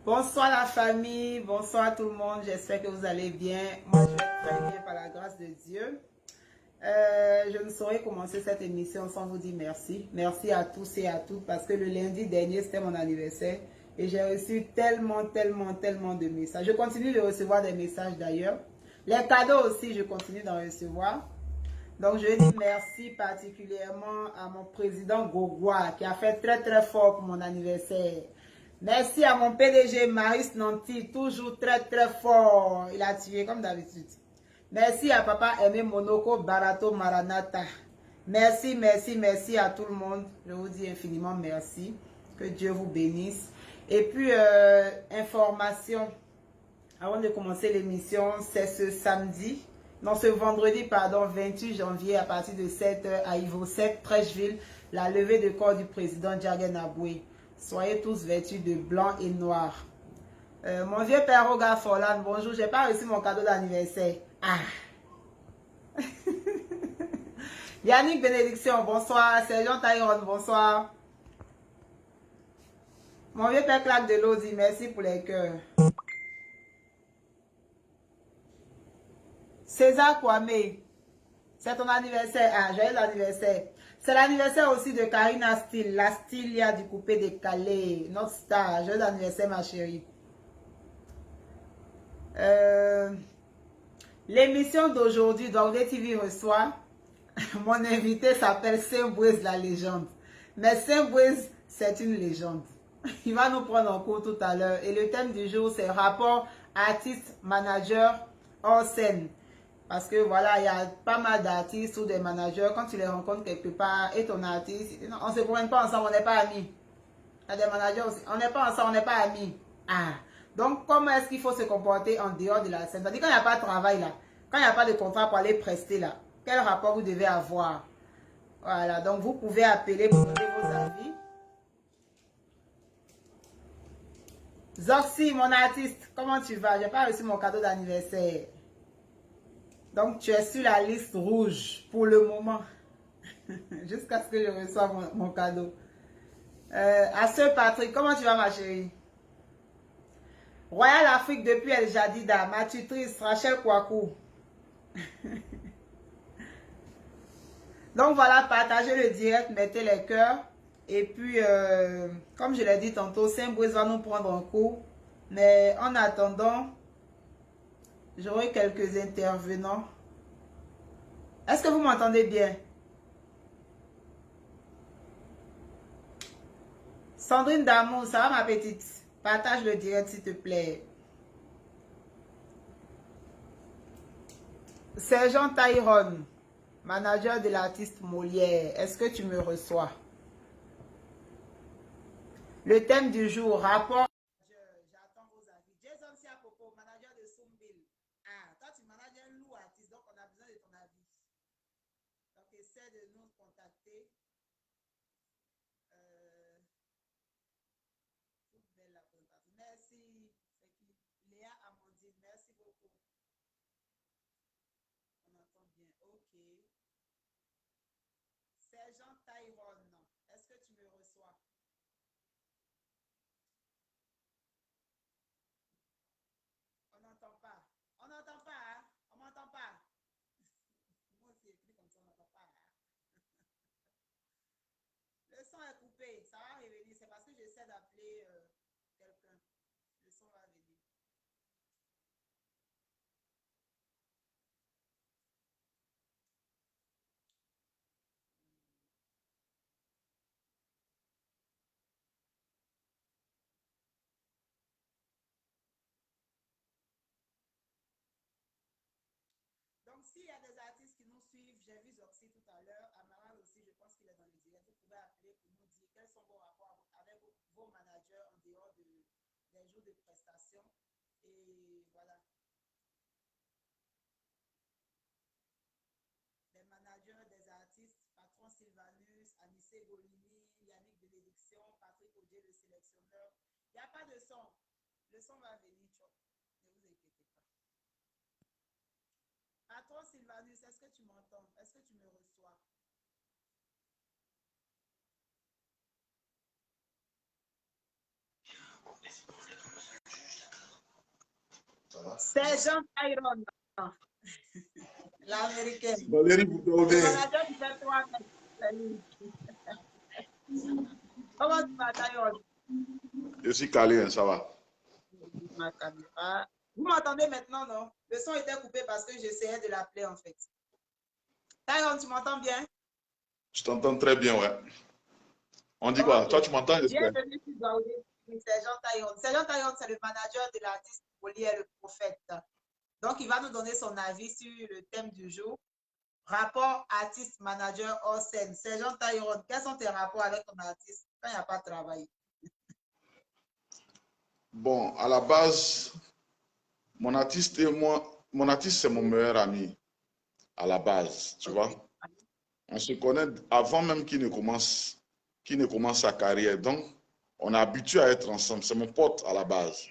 Bonsoir la famille, bonsoir tout le monde, j'espère que vous allez bien. Moi je vais très bien par la grâce de Dieu. Je ne saurais commencer cette émission sans vous dire merci. Merci à tous et à toutes parce que le lundi dernier c'était mon anniversaire et j'ai reçu tellement de messages. Je continue de recevoir des messages d'ailleurs. Les cadeaux aussi, je continue d'en recevoir. Donc je dis merci particulièrement à mon président Gogwa qui a fait très fort pour mon anniversaire. Merci à mon PDG Maris Nanti, toujours très fort. Il a tué comme d'habitude. Merci à papa Aimé Monoko Barato Maranata. Merci à tout le monde. Je vous dis infiniment merci. Que Dieu vous bénisse. Et puis, information, avant de commencer l'émission, c'est ce samedi, non ce vendredi, pardon, 28 janvier à partir de 7h à Ivo 7, Trècheville, la levée de corps du président Djagen Aboué. Soyez tous vêtus de blanc et noir. Mon vieux père Roga Forlan, bonjour, j'ai pas reçu mon cadeau d'anniversaire. Ah! Yannick Bénédiction, bonsoir. Sergent Tyrone, bonsoir. Mon vieux père Claque de l'eau dit merci pour les cœurs. César Kwame, c'est ton anniversaire. Ah, joyeux anniversaire. C'est l'anniversaire aussi de Karina Steele, la Stylia du coupé de Calais, notre star. Joyeux anniversaire, ma chérie. L'émission d'aujourd'hui, donc DTV reçoit, mon invité s'appelle Saint-Bouez la légende. Mais Saint-Bouez, c'est une légende. Il va nous prendre en cours tout à l'heure. Et le thème du jour, c'est rapport artiste-manager hors scène. Parce que voilà, il y a pas mal d'artistes ou des managers, quand tu les rencontres quelque part, et ton artiste, on ne se promène pas ensemble, on n'est pas amis. Il y a des managers aussi, on n'est pas ensemble, on n'est pas amis. Ah, donc comment est-ce qu'il faut se comporter en dehors de la scène? C'est-à-dire quand il n'y a pas de travail là, quand il n'y a pas de contrat pour aller prester là, quel rapport vous devez avoir? Voilà, donc vous pouvez appeler pour donner vos avis. Zoxy, mon artiste, comment tu vas? Je n'ai pas reçu mon cadeau d'anniversaire. Donc, tu es sur la liste rouge pour le moment. Jusqu'à ce que je reçoive mon cadeau. À ce Patrick, comment tu vas ma chérie? Royal Afrique depuis El Jadida, ma tutrice Rachel Kouakou. Donc voilà, partagez le direct, mettez les cœurs. Et puis, comme je l'ai dit tantôt, Saint-Bouez va nous prendre en cours. Mais en attendant, j'aurai quelques intervenants. Est-ce que vous m'entendez bien? Sandrine Damour, ça va ma petite? Partage le direct s'il te plaît. Sergent Tyrone, manager de l'artiste Molière, est-ce que tu me reçois? Le thème du jour, rapport. J'attends vos avis. Jason Siapopo, manager de Sumbil. Ah, toi tu manages un loup artiste, donc on a besoin de ton avis. Donc essaie de nous contacter. Toute belle la présentation. Merci. C'est qui? Léa Amandine, merci beaucoup. On entend bien. Ok. Sergent Tyrone, est-ce que tu me reçois? On n'entend pas. On n'entend pas, hein? On m'entend pas. Moi aussi, écrit comme ça, on n'entend pas. Hein? Le son est coupé. Ça va revenir. C'est parce que j'essaie d'appeler quelqu'un. Le son va venir. Donc, s'il y a des artistes qui nous suivent, j'ai vu Zoxy tout à l'heure, Amaral aussi, je pense qu'il est dans le direct. Vous pouvez appeler pour nous dire quels sont vos rapports avec vos managers en dehors des jours de prestation. Et voilà. Des managers, des artistes, Patron Sylvanus, Anissé Golini, Yannick Bénédiction, Patrick Audier, le sélectionneur. Il n'y a pas de son. Le son va venir, Chop. Ne vous inquiétez pas. Patron Sylvanus, est-ce que tu m'entends? Est-ce que tu me reçois? Sergent Tyron. L'américaine. Valérie, vous Le donnez. manager du 23 Comment tu vas, Tyron? Je suis calé, hein, ça va. Ma caméra. Vous m'entendez maintenant, non? Le son était coupé parce que j'essayais de l'appeler en fait. Tyron, tu m'entends bien? Je t'entends très bien, ouais. On dit quoi? Okay. Toi, tu m'entends, j'espère? Bienvenue sur Gaoudé, Sergent Tyron. Sergent Tyron, c'est le manager de l'artiste Olivier le Prophète. Donc, il va nous donner son avis sur le thème du jour. Rapport artiste-manager hors scène. Sergent Tyron, quels sont tes rapports avec ton artiste quand il n'y a pas de travail? Bon, à la base, mon artiste et moi, mon artiste, c'est mon meilleur ami. À la base, tu vois. On se connaît avant même qu'il ne commence sa carrière. Donc, on est habitué à être ensemble. C'est mon pote à la base.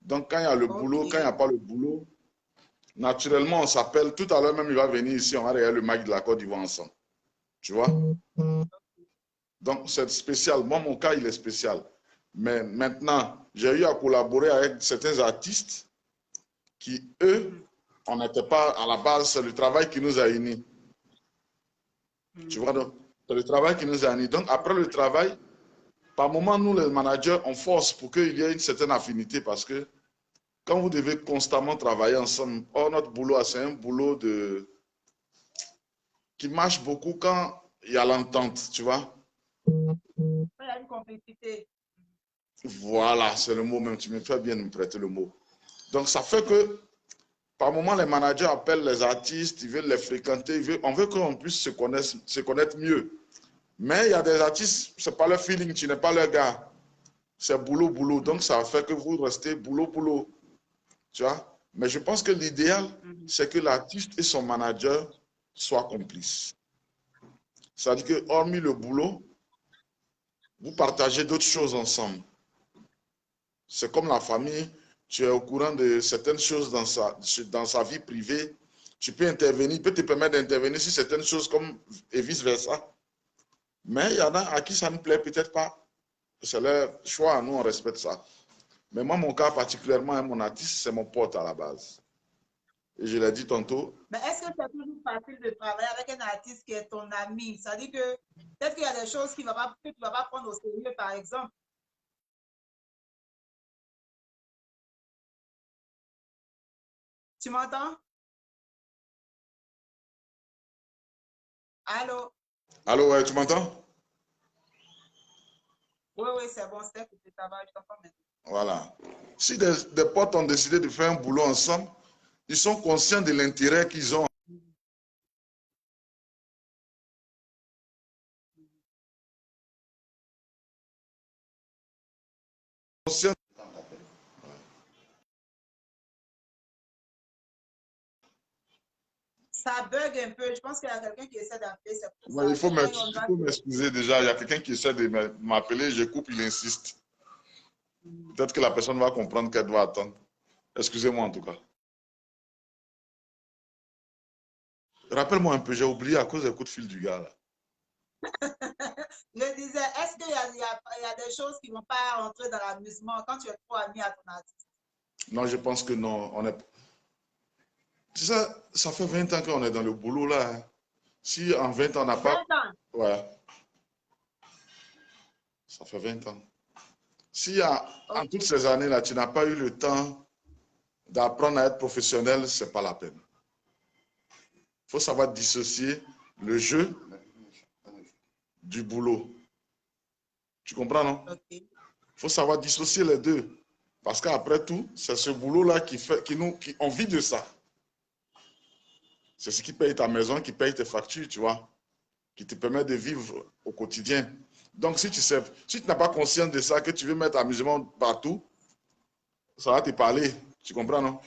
Donc, quand il y a le boulot, quand il n'y a pas le boulot, naturellement, on s'appelle. Tout à l'heure même, il va venir ici, on va regarder le match de la Côte d'Ivoire ensemble. Tu vois? Donc, c'est spécial. Moi, mon cas, il est spécial. Mais maintenant, j'ai eu à collaborer avec certains artistes qui, eux, on n'était pas à la base. C'est le travail qui nous a unis. Tu vois, donc, c'est le travail qui nous a unis. Donc, après le travail, par moment, nous, les managers, on force pour qu'il y ait une certaine affinité parce que quand vous devez constamment travailler ensemble, notre boulot, c'est un boulot qui marche beaucoup quand il y a l'entente, tu vois. Il y a une complicité. Voilà, c'est le mot même. Tu me fais bien de me prêter le mot. Donc, ça fait que, par moment, les managers appellent les artistes, ils veulent les fréquenter, on veut qu'on puisse se connaître mieux. Mais il y a des artistes, ce n'est pas leur feeling, tu n'es pas leur gars. C'est boulot, boulot. Donc, ça fait que vous restez boulot, boulot. Tu vois? Mais je pense que l'idéal, c'est que l'artiste et son manager soient complices. C'est-à-dire que, hormis le boulot, vous partagez d'autres choses ensemble. C'est comme la famille, tu es au courant de certaines choses dans sa vie privée. Tu peux intervenir, il peut te permettre d'intervenir sur certaines choses et vice-versa. Mais il y en a à qui ça ne plaît peut-être pas. C'est leur choix, nous on respecte ça. Mais moi, mon cas particulièrement, mon artiste, c'est mon pote à la base. Et je l'ai dit tantôt. Mais est-ce que c'est toujours facile de travailler avec un artiste qui est ton ami? Ça dit que peut-être qu'il y a des choses que tu ne vas pas prendre au sérieux, par exemple. Tu m'entends? Allô? Allô, ouais, tu m'entends? Oui, oui, c'est bon, c'est que tu travailles, je t'entends maintenant. Voilà. Si des potes ont décidé de faire un boulot ensemble, ils sont conscients de l'intérêt qu'ils ont. Conscients. Ça bug un peu. Je pense qu'il y a quelqu'un qui essaie d'appeler. Ouais, il faut m'excuser déjà. Il y a quelqu'un qui essaie de m'appeler. Je coupe, il insiste. Peut-être que la personne va comprendre qu'elle doit attendre. Excusez-moi en tout cas. Rappelle-moi un peu, j'ai oublié à cause des coups de fil du gars là. Je disais, est-ce qu'il y a des choses qui ne vont pas rentrer dans l'amusement quand tu es trop ami à ton artiste? Non, je pense que non. Tu sais, ça fait 20 ans qu'on est dans le boulot là. Hein. Si en 20 ans on n'a pas... 20 ans? Ouais. Ça fait 20 ans. Si en toutes ces années-là, tu n'as pas eu le temps d'apprendre à être professionnel, ce n'est pas la peine. Il faut savoir dissocier le jeu du boulot. Tu comprends, non? Il faut savoir dissocier les deux. Parce qu'après tout, c'est ce boulot-là on vit de ça. C'est ce qui paye ta maison, qui paye tes factures, tu vois, qui te permet de vivre au quotidien. Donc, si tu n'as pas conscience de ça, que tu veux mettre amusement partout, ça va te parler. Tu comprends, non?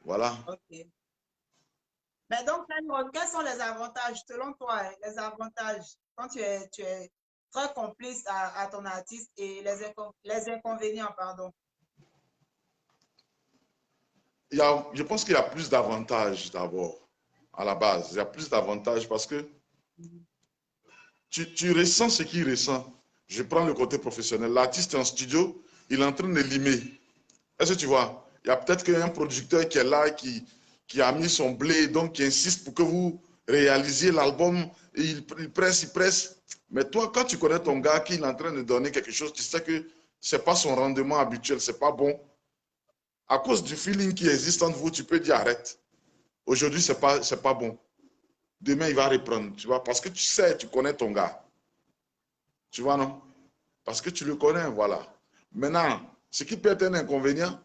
Voilà. Ok. Mais donc, quels sont les avantages, selon toi, hein, les avantages quand tu es très complice à ton artiste et les inconvénients, pardon? Je pense qu'il y a plus d'avantages d'abord, à la base. Il y a plus d'avantages parce que tu ressens ce qu'il ressent. Je prends le côté professionnel. L'artiste est en studio, il est en train de limer. Est-ce que tu vois? Il y a peut-être qu'un producteur qui est là, qui a mis son blé, donc qui insiste pour que vous réalisiez l'album. Il presse. Mais toi, quand tu connais ton gars qui est en train de donner quelque chose, tu sais que ce n'est pas son rendement habituel, ce n'est pas bon. À cause du feeling qui existe entre vous, tu peux dire arrête. Aujourd'hui, ce n'est pas bon. Demain, il va reprendre, tu vois, parce que tu sais, tu connais ton gars. Tu vois, non? Parce que tu le connais, voilà. Maintenant, ce qui peut être un inconvénient,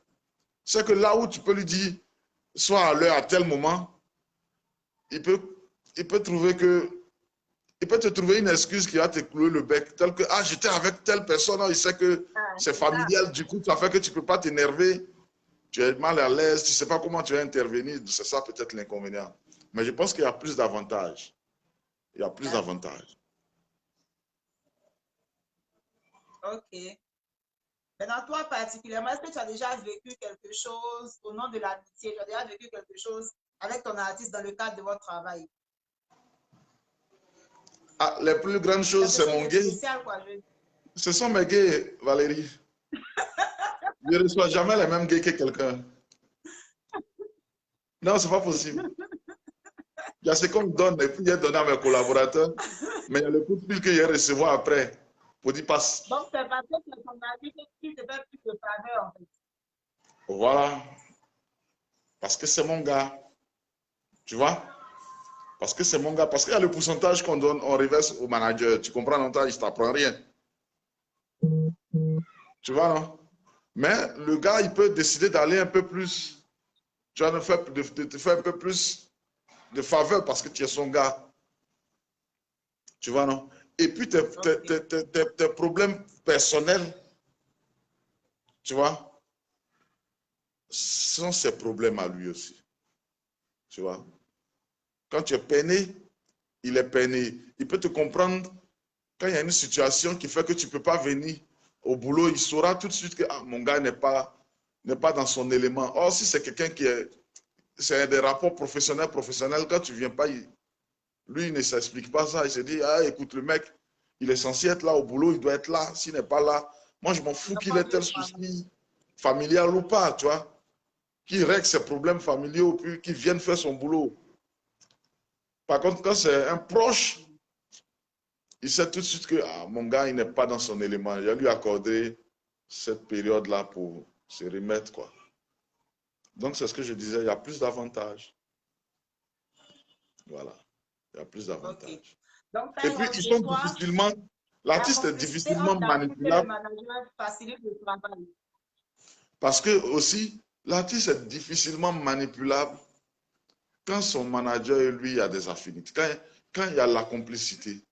c'est que là où tu peux lui dire, soit à l'heure, à tel moment, il peut trouver que, il peut te trouver une excuse qui va te clouer le bec, tel que, ah, j'étais avec telle personne, il sait que c'est familial, du coup, ça fait que tu ne peux pas t'énerver, tu es mal à l'aise, tu ne sais pas comment tu vas intervenir, c'est ça peut-être l'inconvénient. Mais je pense qu'il y a plus d'avantages. Il y a plus d'avantages. Ok. Maintenant, toi particulièrement, est-ce que tu as déjà vécu quelque chose au nom de l'amitié? Tu as déjà vécu quelque chose avec ton artiste dans le cadre de votre travail? Ah, les plus grandes choses, Quelque c'est chose mon de gay. spécial, quoi. Ce sont mes gays, Valérie. Je ne reçois jamais les mêmes gays que quelqu'un. Non, ce n'est pas possible. Il y a ce qu'on me donne et puis il y a donné à mes collaborateurs. Mais il y a le coup de fil que je recevoir après pour dire passe. Donc, c'est parce que c'est ton ami qui te fait plus de faveur, en fait. Voilà. Parce que c'est mon gars. Tu vois? Parce que c'est mon gars. Parce qu'il y a le pourcentage qu'on donne, on reverse au manager. Tu comprends, non? Il ne t'apprend rien. Tu vois, non? Mais le gars, il peut décider d'aller un peu plus. Tu vas te faire un peu plus de faveur parce que tu es son gars. Tu vois, non? Et puis tes problèmes personnels, tu vois, sont ses problèmes à lui aussi. Tu vois? Quand tu es peiné, il est peiné. Il peut te comprendre quand il y a une situation qui fait que tu ne peux pas venir au boulot, il saura tout de suite que ah, mon gars n'est pas dans son élément. Or, si c'est quelqu'un qui est... C'est des rapports professionnels, quand tu ne viens pas, lui, il ne s'explique pas ça. Il se dit, ah, écoute, le mec, il est censé être là au boulot, il doit être là. S'il n'est pas là, moi, je m'en fous qu'il ait tel souci familial ou pas, tu vois. Qu'il règle ses problèmes familiaux, puis qu'il vienne faire son boulot. Par contre, quand c'est un proche, il sait tout de suite que ah, mon gars, il n'est pas dans son élément. Il a lui accordé cette période-là pour se remettre, quoi. Donc, c'est ce que je disais, il y a plus d'avantages. Voilà, il y a plus d'avantages. Okay. Donc, Et puis, ils sont difficilement, l'artiste est complicité difficilement entre l'artiste et le manipulable. manager facilite le travail. Parce que aussi, l'artiste est difficilement manipulable quand son manager et lui a des affinités, quand il y a la complicité.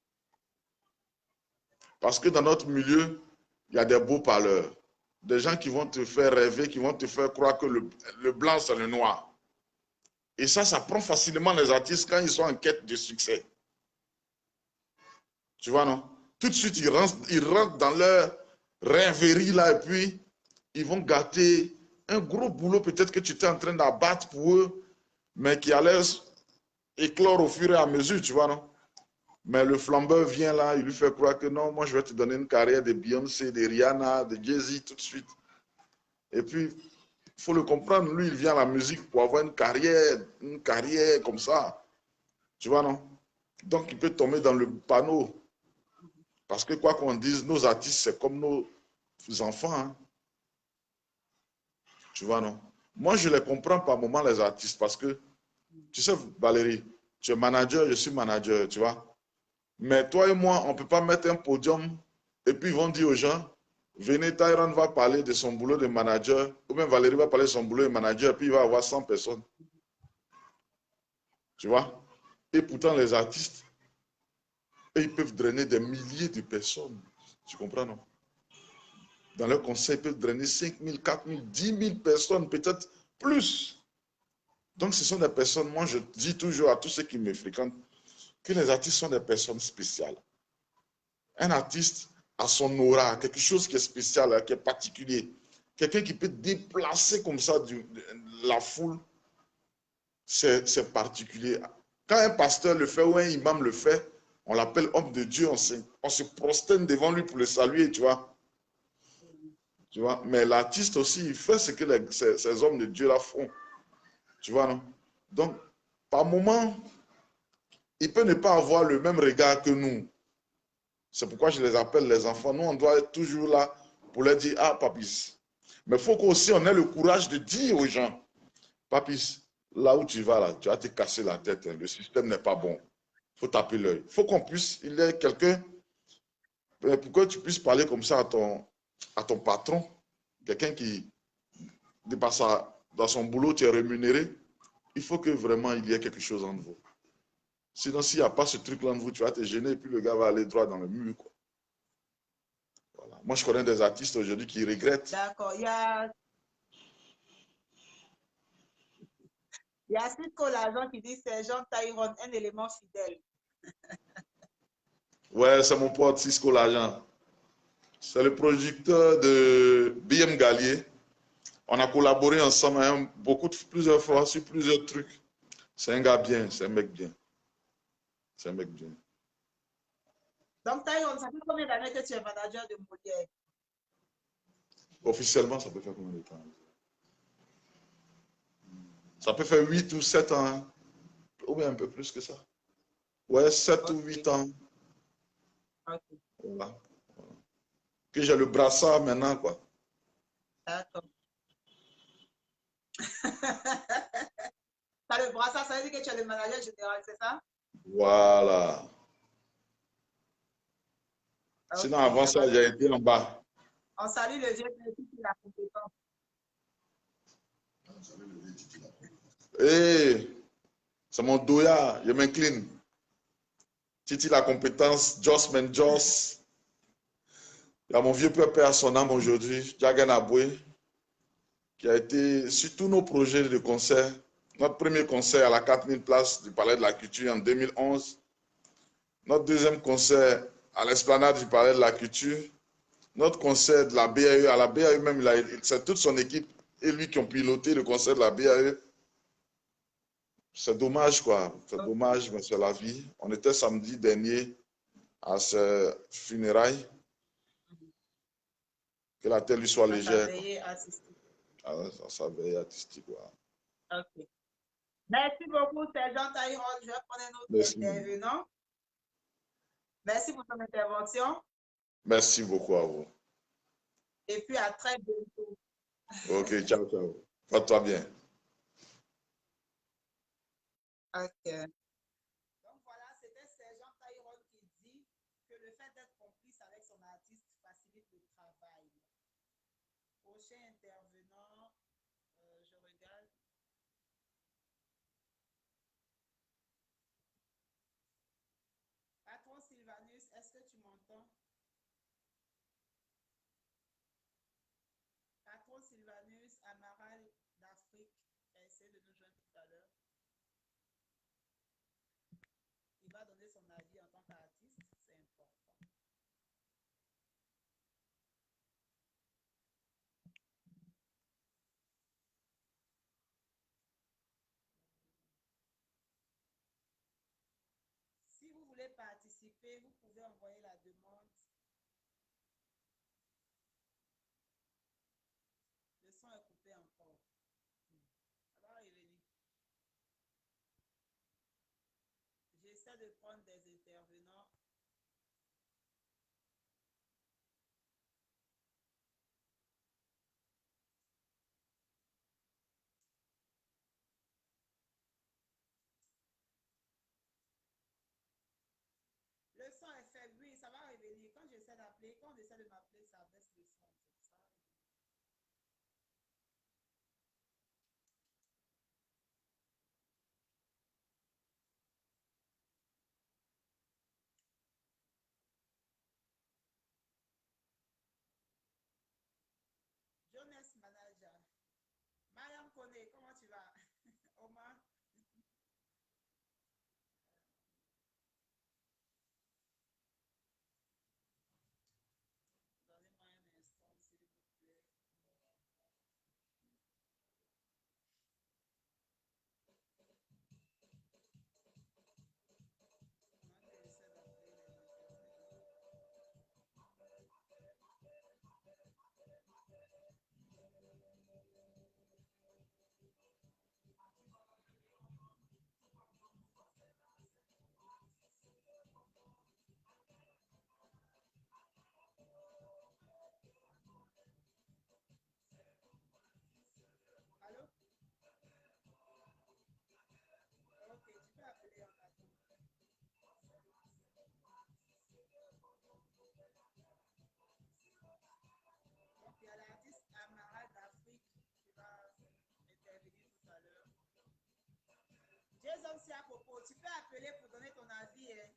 Parce que dans notre milieu, il y a des beaux parleurs, des gens qui vont te faire rêver, qui vont te faire croire que le blanc, c'est le noir. Et ça prend facilement les artistes quand ils sont en quête de succès. Tu vois, non? Tout de suite, ils rentrent dans leur rêverie là et puis ils vont gâter un gros boulot peut-être que tu étais en train d'abattre pour eux, mais qui allait éclore au fur et à mesure, tu vois, non? Mais le flambeur vient là, il lui fait croire que non, moi je vais te donner une carrière de Beyoncé, de Rihanna, de Jay-Z tout de suite. Et puis, il faut le comprendre, lui, il vient à la musique pour avoir une carrière comme ça. Tu vois, non? Donc, il peut tomber dans le panneau. Parce que quoi qu'on dise, nos artistes, c'est comme nos enfants. Hein. Tu vois, non? Moi, je les comprends par moment, les artistes, parce que, tu sais, Valérie, tu es manager, je suis manager, tu vois. Mais toi et moi, on ne peut pas mettre un podium et puis ils vont dire aux gens, venez, Tyron va parler de son boulot de manager, ou même Valérie va parler de son boulot de manager, puis il va avoir 100 personnes. Tu vois? Et pourtant, les artistes, ils peuvent drainer des milliers de personnes. Tu comprends, non? Dans leur conseil, ils peuvent drainer 5 000, 4 000, 10 000 personnes, peut-être plus. Donc, ce sont des personnes, moi, je dis toujours à tous ceux qui me fréquentent, que les artistes sont des personnes spéciales. Un artiste a son aura, quelque chose qui est spécial, qui est particulier. Quelqu'un qui peut déplacer comme ça la foule, c'est particulier. Quand un pasteur le fait ou un imam le fait, On l'appelle homme de Dieu, on se prosterne devant lui pour le saluer, tu vois. Tu vois? Mais l'artiste aussi, il fait ce que ces hommes de Dieu là font. Tu vois, non? Donc, par moment, il peut ne pas avoir le même regard que nous. C'est pourquoi je les appelle les enfants. Nous, on doit être toujours là pour leur dire, ah, papis. Mais il faut qu'aussi on ait le courage de dire aux gens, papis, là où tu vas, là, tu vas te casser la tête. Hein. Le système n'est pas bon. Il faut taper l'œil. Il faut qu'on puisse, il y ait quelqu'un, pour que tu puisses parler comme ça à ton patron, quelqu'un qui, dans son boulot, tu es rémunéré. Il faut que vraiment il y ait quelque chose entre vous. Sinon, s'il n'y a pas ce truc-là entre vous, tu vas te gêner et puis le gars va aller droit dans le mur. Quoi. Voilà. Moi, je connais des artistes aujourd'hui qui regrettent. D'accord. Il y a Cisco l'agent qui dit c'est Jean Tyrone, un élément fidèle. Ouais, c'est mon pote Cisco l'agent. C'est le producteur de BM Gallier. On a collaboré ensemble hein, plusieurs fois sur plusieurs trucs. C'est un gars bien, c'est un mec bien. C'est un mec bien. Donc, Tyrone, ça fait combien d'années que tu es manager de Molière? Officiellement, ça peut faire combien de temps? Ça peut faire 8 ou 7 ans. Hein. Ou bien un peu plus que ça. Ouais, 7 ou 8 ans. Okay. Voilà. Que j'ai le brassard maintenant, quoi. D'accord. T'as le brassard, ça veut dire que tu es le manager général, c'est ça? Voilà. Okay. Sinon, avant ça, j'ai été en bas. On salue le vieux qui a la compétence. Hey, c'est mon doya, je m'incline. Titi la compétence, Joss Menjos. Il y a mon vieux père à son âme aujourd'hui, Jagan Aboué, qui a été sur tous nos projets de concert. Notre premier concert à la 4000 places du Palais de la Culture en 2011. Notre deuxième concert à l'esplanade du Palais de la Culture. Notre concert de la BAE, à la BAE même, c'est toute son équipe et lui qui ont piloté le concert de la BAE. C'est dommage, quoi. C'est dommage, mais c'est la vie. On était samedi dernier à ses funérailles. Que la terre lui soit légère. Ah ouais, ça veille artistique. Voilà. Ok. Merci beaucoup, Sergent Tyrone. Je vais prendre un autre intervenant. Merci pour ton intervention. Merci beaucoup à vous. Et puis à très bientôt. Ok, ciao, ciao. Porte-toi bien. Ok. Donc voilà, c'était Sergent Tyrone qui dit que le fait d'être complice avec son artiste facilite le travail. Prochain intervenant, je regarde. Patron Sylvanus, est-ce que tu m'entends? Patron Sylvanus, Amaral d'Afrique, qui a essayé de nous joindre tout à l'heure. Il va donner son avis en tant qu'artiste, c'est important. Si vous voulez participer, vous pouvez envoyer la demande. Le son est coupé encore. Alors, Irénie, j'essaie de prendre des intervenants. Le son est faible, oui, ça va revenir. Quand j'essaie d'appeler, quand on essaie de m'appeler, ça baisse le son. Ça va revenir. Jonas Manager. Mariam Kone, comment tu vas? Omar? Donnez-moi un instant, s'il vous plaît. On a essaie d'appeler. Deux hommes c'est à propos. Tu peux appeler pour donner ton avis. Hein.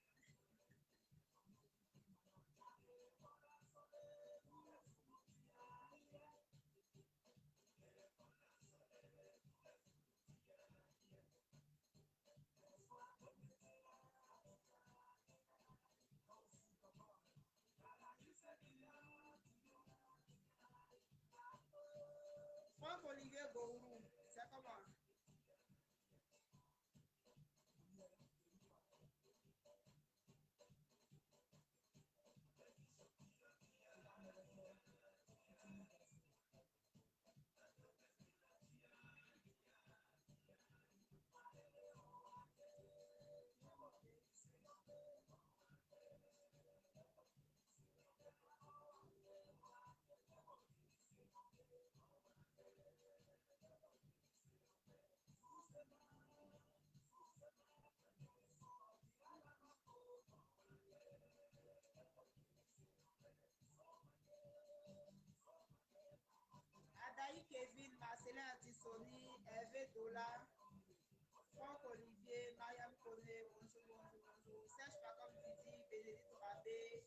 Franck-Olivier Gourou, c'est comment? Adaï Kevin, Marcelin Antisoni, Hervé Dola, Franck-Olivier, Mariam Koné, bonjour, bonjour, bonjour. Serge Pacom Didi, Bénédicte Rabé.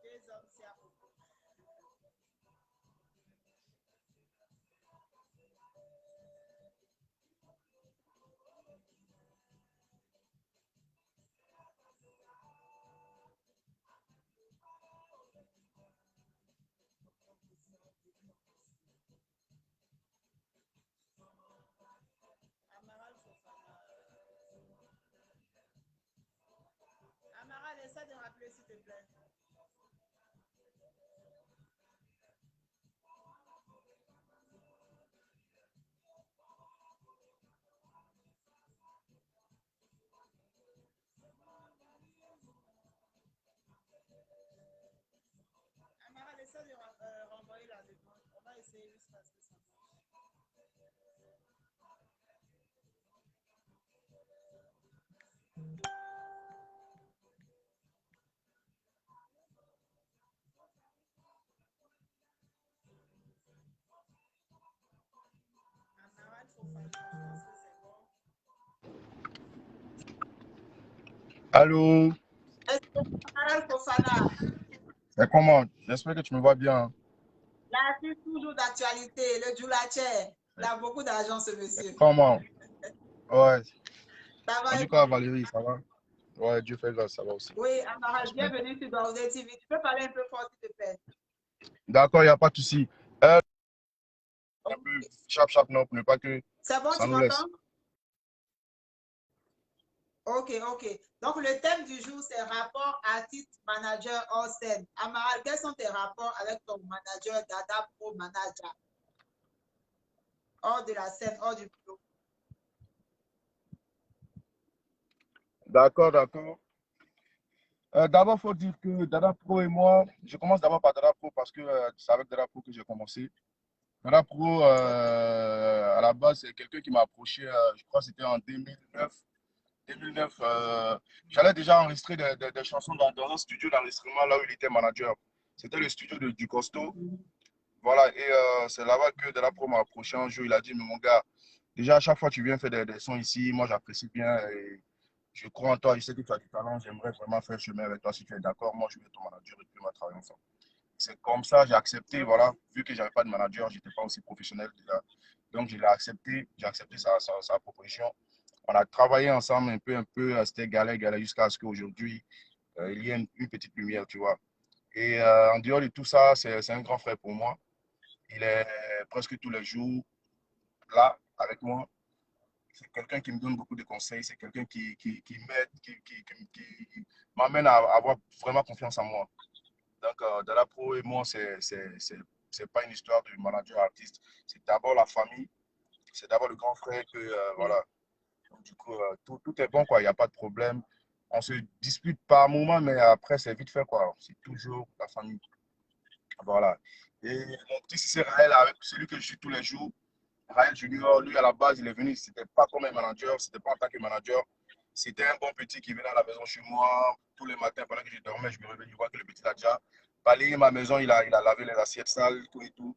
Deux hommes c'est à propos. Amaral Fofana. Amaral, essaie de rappeler s'il te plaît. Amaral, essaie de renvoyer la demande. On va essayer jusqu'à ce que ça marche. Amaral Fofana, je pense que c'est bon. Allô, Est-ce que Amaral Fofana, c'est comment? J'espère que tu me vois bien. l'artiste toujours d'actualité, le Djoulacher, il a beaucoup d'argent ce monsieur. Comment? Ouais. Ça On va? dit quoi, Valérie? Ça va? Ouais, Dieu fait grâce, ça va aussi. Oui, Amaral, J'espère. bienvenue sur Daouzé TV. Tu peux parler un peu fort s'il te plaît? D'accord, il n'y a pas de souci. Un peu chap, non, pour ne pas que C'est bon, ça tu nous laisse. m'entends? Ok, ok. Donc, le thème du jour, c'est rapport artiste-manager hors scène. Amaral, quels sont tes rapports avec ton manager, Dada Pro Manager? Hors de la scène, hors du boulot. D'accord, d'accord. D'abord, il faut dire que Dada Pro et moi, je commence d'abord par Dada Pro parce que c'est avec Dada Pro que j'ai commencé. Dada Pro, à la base, c'est quelqu'un qui m'a approché, je crois que c'était en 2009. 2009, j'allais déjà enregistrer des chansons dans un studio d'enregistrement là où il était manager. C'était le studio du Costo. Voilà, et c'est là-bas que de la pro m'a approché un jour. Il a dit, mais mon gars, déjà à chaque fois tu viens faire des sons ici, moi j'apprécie bien et je crois en toi, je sais que tu as du talent, j'aimerais vraiment faire chemin avec toi si tu es d'accord. Moi je vais être ton manager et puis on va travailler ensemble. C'est comme ça, j'ai accepté, voilà, vu que j'avais pas de manager, j'étais pas aussi professionnel déjà. Donc je l'ai accepté, j'ai accepté sa proposition. On a travaillé ensemble un peu, c'était galère, jusqu'à ce qu'aujourd'hui, il y ait une petite lumière, tu vois. Et en dehors de tout ça, c'est un grand frère pour moi. Il est presque tous les jours là avec moi. C'est quelqu'un qui me donne beaucoup de conseils, c'est quelqu'un qui m'aide, qui m'amène à avoir vraiment confiance en moi. Donc, Dada Pro et moi, c'est pas une histoire de manager artiste. C'est d'abord la famille, c'est d'abord le grand frère que, voilà. Donc, du coup, tout est bon, quoi. Il n'y a pas de problème. On se dispute par moment, mais après, c'est vite fait, quoi. C'est toujours la famille. Voilà. Et mon petit, c'est Raël, avec celui que je suis tous les jours. Raël Junior, lui, à la base, il est venu. C'était pas comme un manager, c'était pas en tant que manager. C'était un bon petit qui venait à la maison chez moi. Tous les matins, pendant que je dormais, je me réveillais, je vois que le petit a déjà balayé ma maison. Il a lavé les assiettes sales, tout et tout.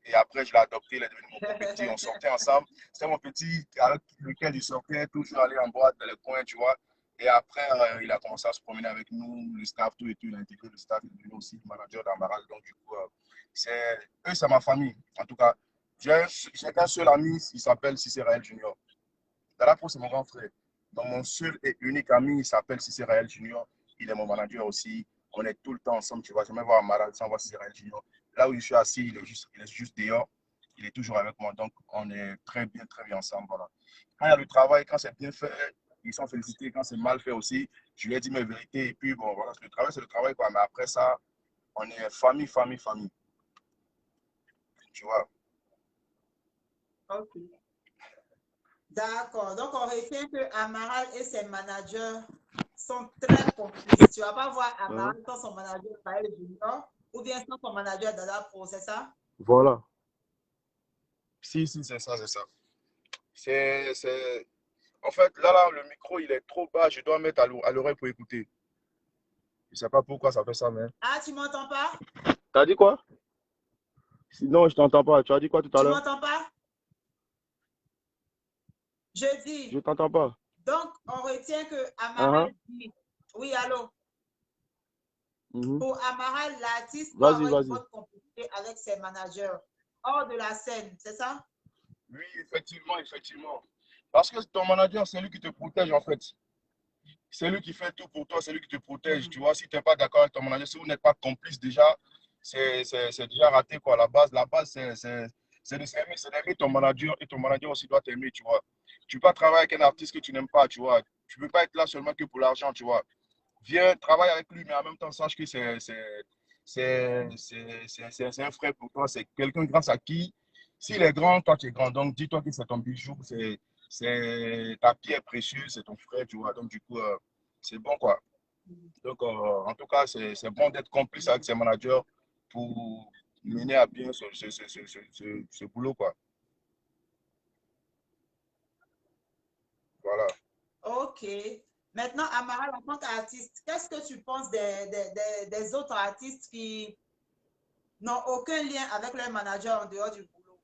Et après, je l'ai adopté, il est devenu mon petit. On sortait ensemble. C'était mon petit avec lequel il sortait, toujours aller en boîte dans les coins, tu vois. Et après, il a commencé à se promener avec nous, le staff, tout et tout. Il a intégré le staff, il est devenu aussi manager d'Amaral. Donc, du coup, c'est ma famille. En tout cas, j'ai qu'un seul ami, il s'appelle Cicéraël Junior. Dada Pro, c'est mon grand frère. Donc, mon seul et unique ami, il s'appelle Cicéraël Junior. Il est mon manager aussi. On est tout le temps ensemble. Tu vas jamais voir Amaral sans voir Cicéraël Junior. Là où je suis assis, il est juste dehors. Il est toujours avec moi. Donc, on est très bien ensemble. Voilà. Quand il y a le travail, quand c'est bien fait, ils sont félicités. Quand c'est mal fait aussi, je lui ai dit mes vérités. Et puis, bon, voilà, le travail, c'est le travail, quoi. Mais après ça, on est famille. Tu vois. Ok. D'accord. Donc, on retient que Amaral et ses managers sont très complices. Tu ne vas pas voir Amaral sans son manager Raël Junior ou bien sans son manager Dada Pro, c'est ça? Voilà. Si, c'est ça. En fait, là, le micro, il est trop bas. Je dois mettre à l'oreille pour écouter. Je ne sais pas pourquoi ça fait ça, mais. Ah, tu ne m'entends pas? T'as dit quoi? Non, je t'entends pas. Tu as dit quoi tout à Tu ne l'heure? m'entends pas? Je dis. Je t'entends pas. Donc, on retient que Amaral dit. Oui, allô? Pour Amaral, l'artiste doit avoir une bonne complicité avec ses managers hors de la scène, c'est ça? Oui, effectivement. Parce que ton manager, c'est lui qui te protège, en fait. C'est lui qui fait tout pour toi, c'est lui qui te protège. Tu vois, si tu n'es pas d'accord avec ton manager, si vous n'êtes pas complice déjà, c'est déjà raté, quoi. La base, c'est d'aimer ton manager et ton manager aussi doit t'aimer, tu vois. Tu ne peux pas travailler avec un artiste que tu n'aimes pas, tu vois. Tu ne peux pas être là seulement que pour l'argent, tu vois. Viens, travaille avec lui, mais en même temps, sache que c'est un frère pour toi. C'est quelqu'un grâce à qui, s'il est grand, toi tu es grand. Donc, dis-toi que c'est ton bijou, ta pierre précieuse, c'est ton frère, tu vois. Donc, du coup, c'est bon, quoi. Donc, en tout cas, c'est bon d'être complice avec ses managers pour mener à bien ce boulot, quoi. Voilà. Ok. Maintenant, Amaral, en tant qu'artiste, qu'est-ce que tu penses des autres artistes qui n'ont aucun lien avec leur manager en dehors du boulot?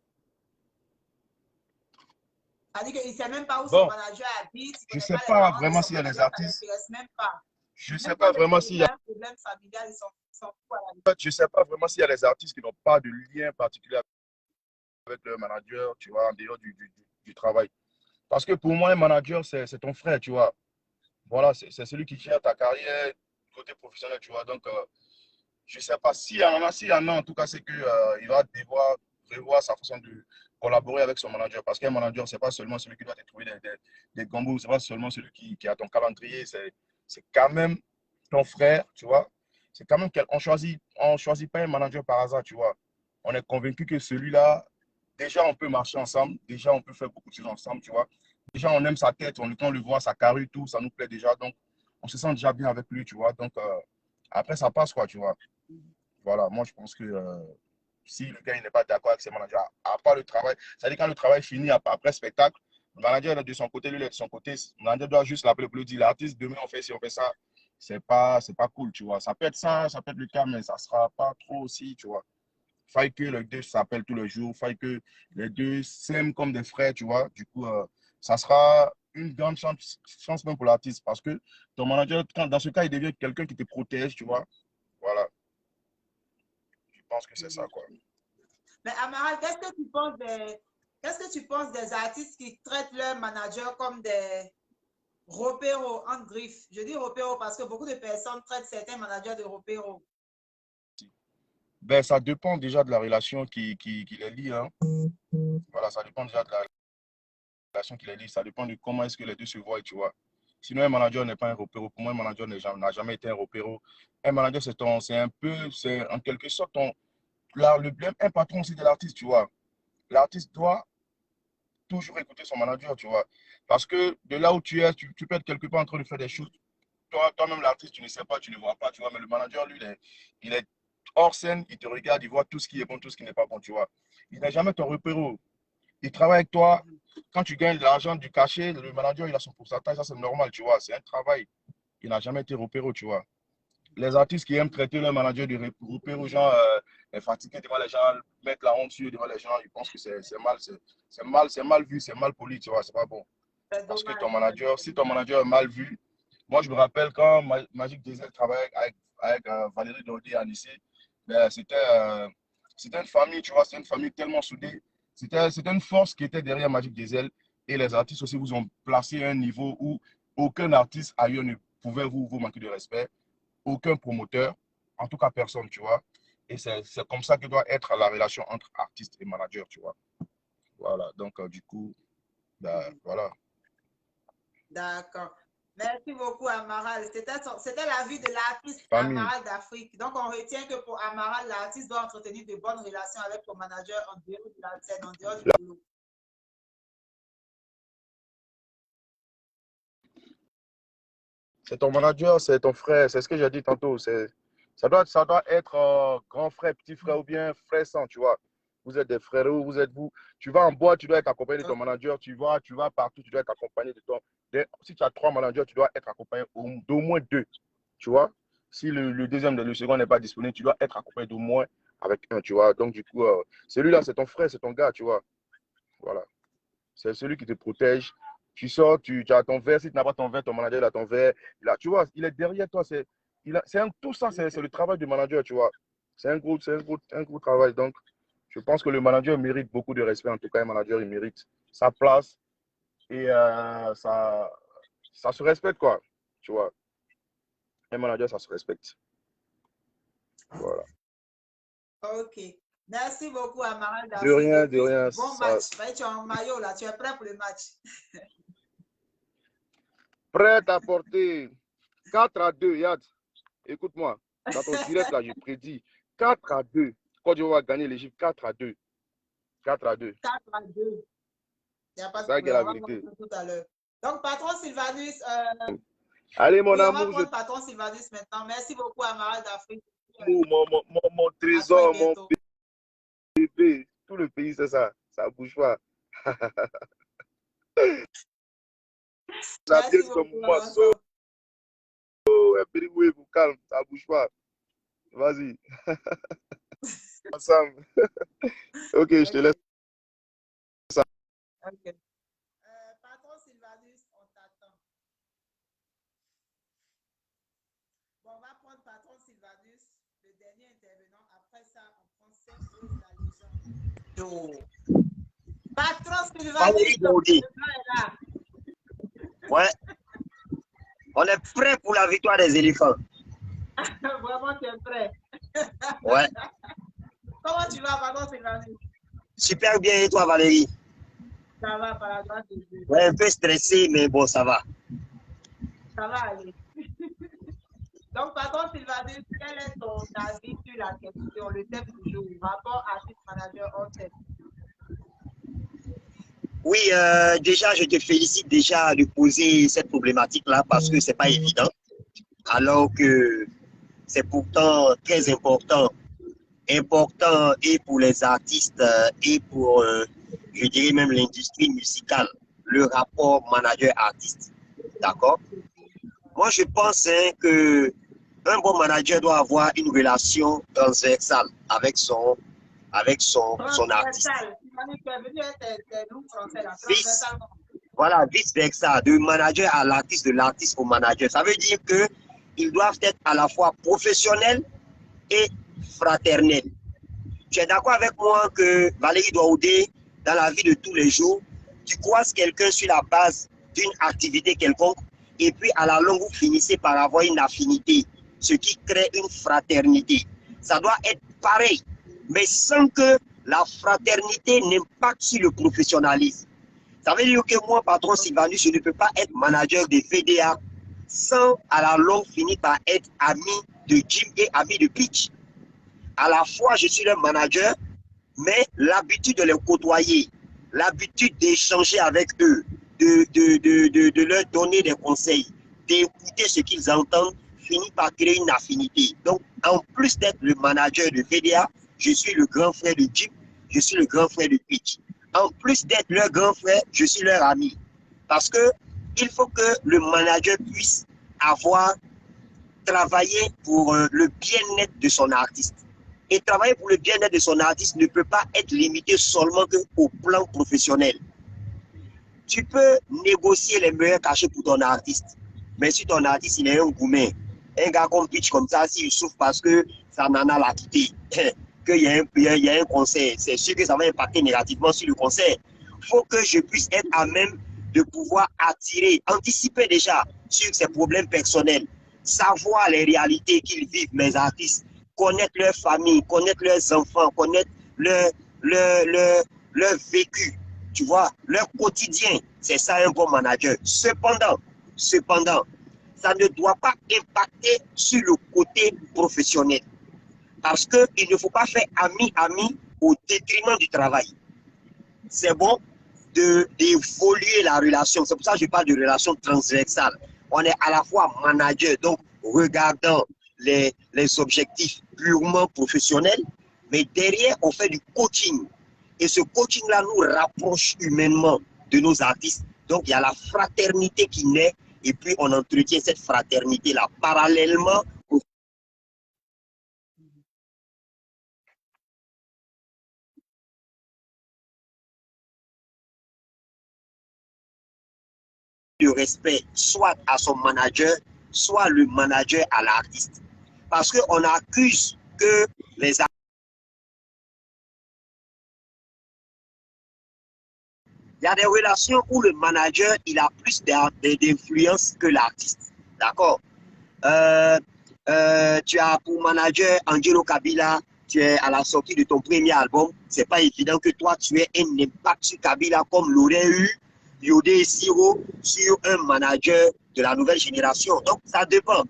C'est-à-dire qu'il ne sait même pas où son Bon, manager habite, il je ne ne connaît sais pas les pas parents de vraiment son s'il y a des manager, ça ne artistes. l'intéresse même pas. Je ne sais Même pas quand vraiment s'il il y a a un problème familial, ils sont fous à la vie. Je sais pas vraiment s'il y a des artistes qui n'ont pas de lien particulier avec leur manager, tu vois, en dehors du travail. Parce que pour moi, un manager, c'est ton frère, tu vois. Voilà, c'est celui qui gère ta carrière côté professionnel, tu vois. Donc, je ne sais pas s'il y en a, en tout cas, c'est qu'il il va devoir revoir sa façon de collaborer avec son manager. Parce qu'un manager, ce n'est pas seulement celui qui doit te trouver des gambos, ce n'est pas seulement celui qui a ton calendrier, c'est quand même ton frère, tu vois. C'est quand même on choisit pas un manager par hasard, tu vois. On est convaincu que celui-là, déjà, on peut marcher ensemble, déjà, on peut faire beaucoup de choses ensemble, tu vois. Déjà, on aime sa tête, quand on le voit, sa carrure, tout, ça nous plaît déjà. Donc, on se sent déjà bien avec lui, tu vois. Donc, après, ça passe, quoi, tu vois. Voilà, moi, je pense que si le gars il n'est pas d'accord avec ses managers, à part le travail, c'est-à-dire quand le travail finit après spectacle, le manager est de son côté, lui, il est de son côté. Le manager doit juste l'appeler pour lui dire l'artiste, demain, on fait ci, on fait ça. C'est pas cool, tu vois. Ça peut être ça, ça peut être le cas, mais ça ne sera pas trop aussi, tu vois. Faille que les deux s'appellent tous les jours, faille que les deux s'aiment comme des frères, tu vois. Du coup, ça sera une grande chance même pour l'artiste parce que ton manager, dans ce cas, il devient quelqu'un qui te protège, tu vois. Voilà, je pense que c'est ça, quoi. Mais Amaral, qu'est-ce que tu penses des artistes qui traitent leur manager comme des repéros, en griffe? Je dis repéros parce que beaucoup de personnes traitent certains managers de repéros. Ben, ça dépend déjà de la relation qui les lie. Hein. Voilà, ça dépend déjà de la relation qui les lie. Ça dépend de comment est-ce que les deux se voient, tu vois. Sinon, un manager n'est pas un repéro. Pour moi, un manager n'a jamais été un repéro. Un manager, c'est en quelque sorte un patron aussi de l'artiste, tu vois. L'artiste doit toujours écouter son manager, tu vois. Parce que de là où tu es, tu peux être quelque part en train de faire des choses. Toi-même, l'artiste, tu ne sais pas, tu ne vois pas, tu vois. Mais le manager, lui, il est hors scène, il te regarde, il voit tout ce qui est bon, tout ce qui n'est pas bon, tu vois. Il n'est jamais ton repéro. Il travaille avec toi. Quand tu gagnes de l'argent, du cachet, le manager, il a son pourcentage, ça c'est normal, tu vois. C'est un travail. Il n'a jamais été repéro, tu vois. Les artistes qui aiment traiter leur manager de repéro, genre, est fatigué devant les gens, mettre la honte sur devant les gens, ils pensent que c'est mal vu, c'est mal poli, tu vois, c'est pas bon. Parce que ton manager, si ton manager est mal vu, moi je me rappelle quand Magic Diesel travaillait avec Valérie Daudé à Nice, ben, c'était une famille, tu vois, c'est une famille tellement soudée. C'était une force qui était derrière Magic Diesel et les artistes aussi vous ont placé à un niveau où aucun artiste ailleurs ne pouvait vous manquer de respect, aucun promoteur, en tout cas personne, tu vois. Et c'est comme ça que doit être la relation entre artiste et manager, tu vois. Voilà, donc du coup, ben, voilà. D'accord. Merci beaucoup, Amaral. C'était l'avis de l'artiste Famille. Amaral d'Afrique. Donc, on retient que pour Amaral, l'artiste doit entretenir de bonnes relations avec son manager en dehors de la scène, en dehors du boulot. C'est ton manager, c'est ton frère, c'est ce que j'ai dit tantôt. Ça doit être grand frère, petit frère ou bien frère sang, tu vois. Vous êtes des frères, vous êtes vous. Tu vas en boîte, tu dois être accompagné de ton manager. Tu vas partout, tu dois être accompagné de ton. Si tu as 3 managers, tu dois être accompagné d'au moins 2, tu vois. Si le deuxième, le second n'est pas disponible, tu dois être accompagné d'au moins avec un, tu vois. Donc, du coup, celui-là, c'est ton frère, c'est ton gars, tu vois. Voilà. C'est celui qui te protège. Tu sors, tu as ton verre. Si tu n'as pas ton verre, ton manager il a ton verre. Tu vois, il est derrière toi. Tout ça, c'est le travail du manager, tu vois. C'est un gros travail. Donc, je pense que le manager mérite beaucoup de respect. En tout cas, un manager, il mérite sa place. Et ça se respecte, quoi. Tu vois. Un manager, ça se respecte. Voilà. OK. Merci beaucoup, Amaral De rien, de rien. Bon match. Tu es en maillot, là. Tu es prêt pour le match. Prêt à porter 4-2, Yad. Écoute-moi. Dans ton direct, là, je prédis 4-2. Côte d'Ivoire va gagner l'Égypte 4-2. 4-2. 4-2. Il n'y a pas de Ça, problème. la On va vérité. prendre tout à l'heure. Donc, patron Sylvanus. Allez, mon oui, amour. on va prendre patron Sylvanus maintenant. Merci beaucoup, Amaral d'Afrique. Mon trésor, mon bébé. Tout le pays, c'est ça. Ça ne bouge pas. Ça Merci vient comme beaucoup. moi. Un petit wave, calme. Ça ne bouge pas. Vas-y. Ensemble. Ok, je te laisse. Ok. Patron Sylvanus, on t'attend. Bon, on va prendre patron Sylvanus, le dernier intervenant. Après ça, on prend 5 jours la légende. Patron Sylvanus, le blanc est là. Ouais. On est prêt pour la victoire des éléphants. Vraiment, tu es prêt. Ouais. Comment tu vas, patron Sylvanus? Super bien, et toi, Valérie? Ça va, par la grâce de Dieu. Ouais, un peu stressé, mais bon, ça va. Ça va aller. Donc, patron Sylvanus, quel est ton avis sur la question, le thème du jour, rapport artiste-manager hors thème? Oui, déjà, je te félicite déjà de poser cette problématique-là parce que c'est pas évident, alors que c'est pourtant très important. Important et pour les artistes et pour, je dirais même l'industrie musicale, le rapport manager-artiste. D'accord? Moi, je pense que un bon manager doit avoir une relation transversale avec son artiste. Voilà, vice-versa, de manager à l'artiste, de l'artiste au manager. Ça veut dire qu'ils doivent être à la fois professionnels et fraternels. Tu es d'accord avec moi que Valérie Douaoudé, dans la vie de tous les jours, tu croises quelqu'un sur la base d'une activité quelconque et puis à la longue, vous finissez par avoir une affinité, ce qui crée une fraternité. Ça doit être pareil, mais sans que la fraternité n'impacte sur le professionnalisme. Ça veut dire que moi, patron Sylvanus, je ne peux pas être manager de VDA sans à la longue finir par être ami de Jim et ami de Pitch. À la fois, je suis leur manager, mais l'habitude de les côtoyer, l'habitude d'échanger avec eux, de leur donner des conseils, d'écouter ce qu'ils entendent, finit par créer une affinité. Donc, en plus d'être le manager de VDA, je suis le grand frère de Jim, je suis le grand frère de Pitch. En plus d'être leur grand frère, je suis leur ami. Parce que il faut que le manager puisse avoir travaillé pour le bien-être de son artiste. Et travailler pour le bien-être de son artiste ne peut pas être limité seulement au plan professionnel. Tu peux négocier les meilleurs cachets pour ton artiste. Mais si ton artiste, il est un gourmet, un gars comme Pitch comme ça, s'il souffre parce que sa nana l'a quitté, qu'il y a un concert, c'est sûr que ça va impacter négativement sur le concert. Il faut que je puisse être à même de pouvoir attirer, anticiper déjà sur ses problèmes personnels, savoir les réalités qu'ils vivent, mes artistes, connaître leur famille, connaître leurs enfants, connaître leur vécu, tu vois, leur quotidien. C'est ça un bon manager. Cependant, ça ne doit pas impacter sur le côté professionnel. Parce qu'il ne faut pas faire ami au détriment du travail. C'est bon d'évoluer la relation. C'est pour ça que je parle de relation transversale. On est à la fois manager, donc regardant les objectifs purement professionnels, mais derrière, on fait du coaching. Et ce coaching-là nous rapproche humainement de nos artistes. Donc, il y a la fraternité qui naît et puis on entretient cette fraternité-là parallèlement au de respect, soit à son manager, soit le manager à l'artiste. Parce qu'on accuse que les artistes, il y a des relations où le manager, il a plus d'influence que l'artiste. D'accord? Tu as pour manager Angelo Kabila, tu es à la sortie de ton premier album. C'est pas évident que toi, tu aies un impact sur Kabila comme l'aurait eu Yodé Siro sur un manager de la nouvelle génération. Donc, ça dépend.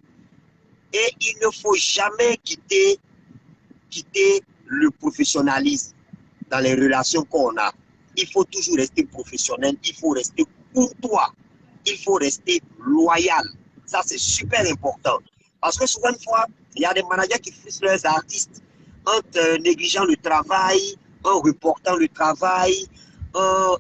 Et il ne faut jamais quitter le professionnalisme dans les relations qu'on a. Il faut toujours rester professionnel, il faut rester courtois, il faut rester loyal. Ça, c'est super important. Parce que souvent, une fois, il y a des managers qui frustrent leurs artistes en négligeant le travail, en reportant le travail, en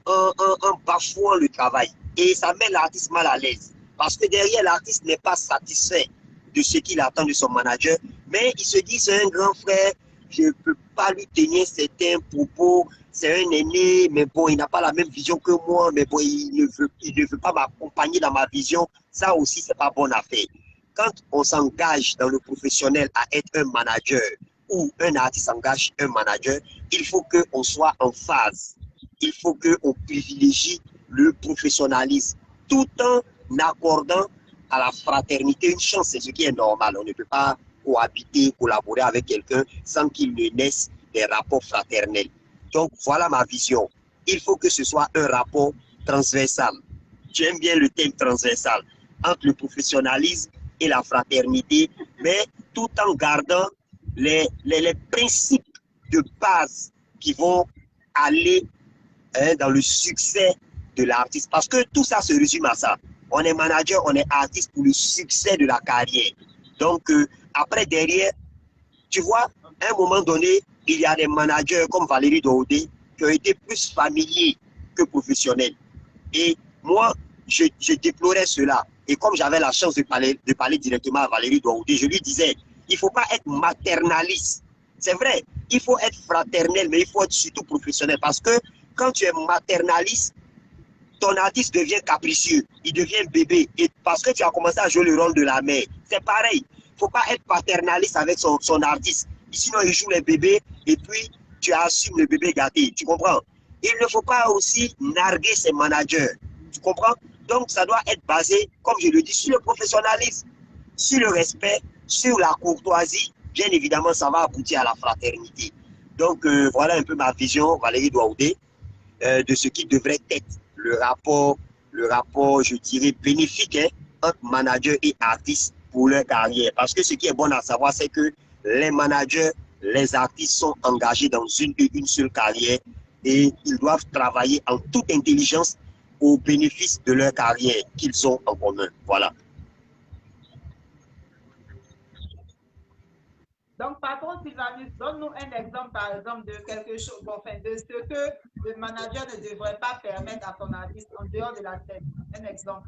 bafouant le travail. Et ça met l'artiste mal à l'aise. Parce que derrière, l'artiste n'est pas satisfait de ce qu'il attend de son manager, mais il se dit, c'est un grand frère, je ne peux pas lui tenir certains propos, c'est un aîné, mais bon, il n'a pas la même vision que moi, mais bon, il ne veut pas m'accompagner dans ma vision. Ça aussi, ce n'est pas bonne affaire. Quand on s'engage dans le professionnel à être un manager ou un artiste s'engage un manager, il faut qu'on soit en phase. Il faut qu'on privilégie le professionnalisme tout en accordant à la fraternité une chance. C'est ce qui est normal. On ne peut pas cohabiter, collaborer avec quelqu'un sans qu'il ne naisse des rapports fraternels. Donc, voilà ma vision. Il faut que ce soit un rapport transversal. J'aime bien le thème transversal entre le professionnalisme et la fraternité, mais tout en gardant les principes de base qui vont aller dans le succès de l'artiste. Parce que tout ça se résume à ça. On est manager, on est artiste pour le succès de la carrière. Donc, après, derrière, tu vois, à un moment donné, il y a des managers comme Valérie Doudé qui ont été plus familiers que professionnels. Et moi, je déplorais cela. Et comme j'avais la chance de parler directement à Valérie Doudé, je lui disais, il ne faut pas être maternaliste. C'est vrai, il faut être fraternel, mais il faut être surtout professionnel. Parce que quand tu es maternaliste, ton artiste devient capricieux, il devient bébé. Et parce que tu as commencé à jouer le rôle de la mère, c'est pareil. Il ne faut pas être paternaliste avec son artiste. Sinon, il joue les bébés et puis tu assumes le bébé gâté. Tu comprends? Il ne faut pas aussi narguer ses managers. Tu comprends? Donc, ça doit être basé, comme je le dis, sur le professionnalisme, sur le respect, sur la courtoisie. Bien évidemment, ça va aboutir à la fraternité. Donc, voilà un peu ma vision, Valérie Doudé, de ce qui devrait être le rapport, je dirais, bénéfique entre manager et artiste pour leur carrière. Parce que ce qui est bon à savoir, c'est que les managers, les artistes sont engagés dans une seule carrière et ils doivent travailler en toute intelligence au bénéfice de leur carrière qu'ils ont en commun. Voilà. Donc, par contre, Sylvanus, donne-nous un exemple, par exemple, de quelque chose, bon, enfin, de ce que le manager ne devrait pas permettre à son artiste en dehors de la scène. Un exemple.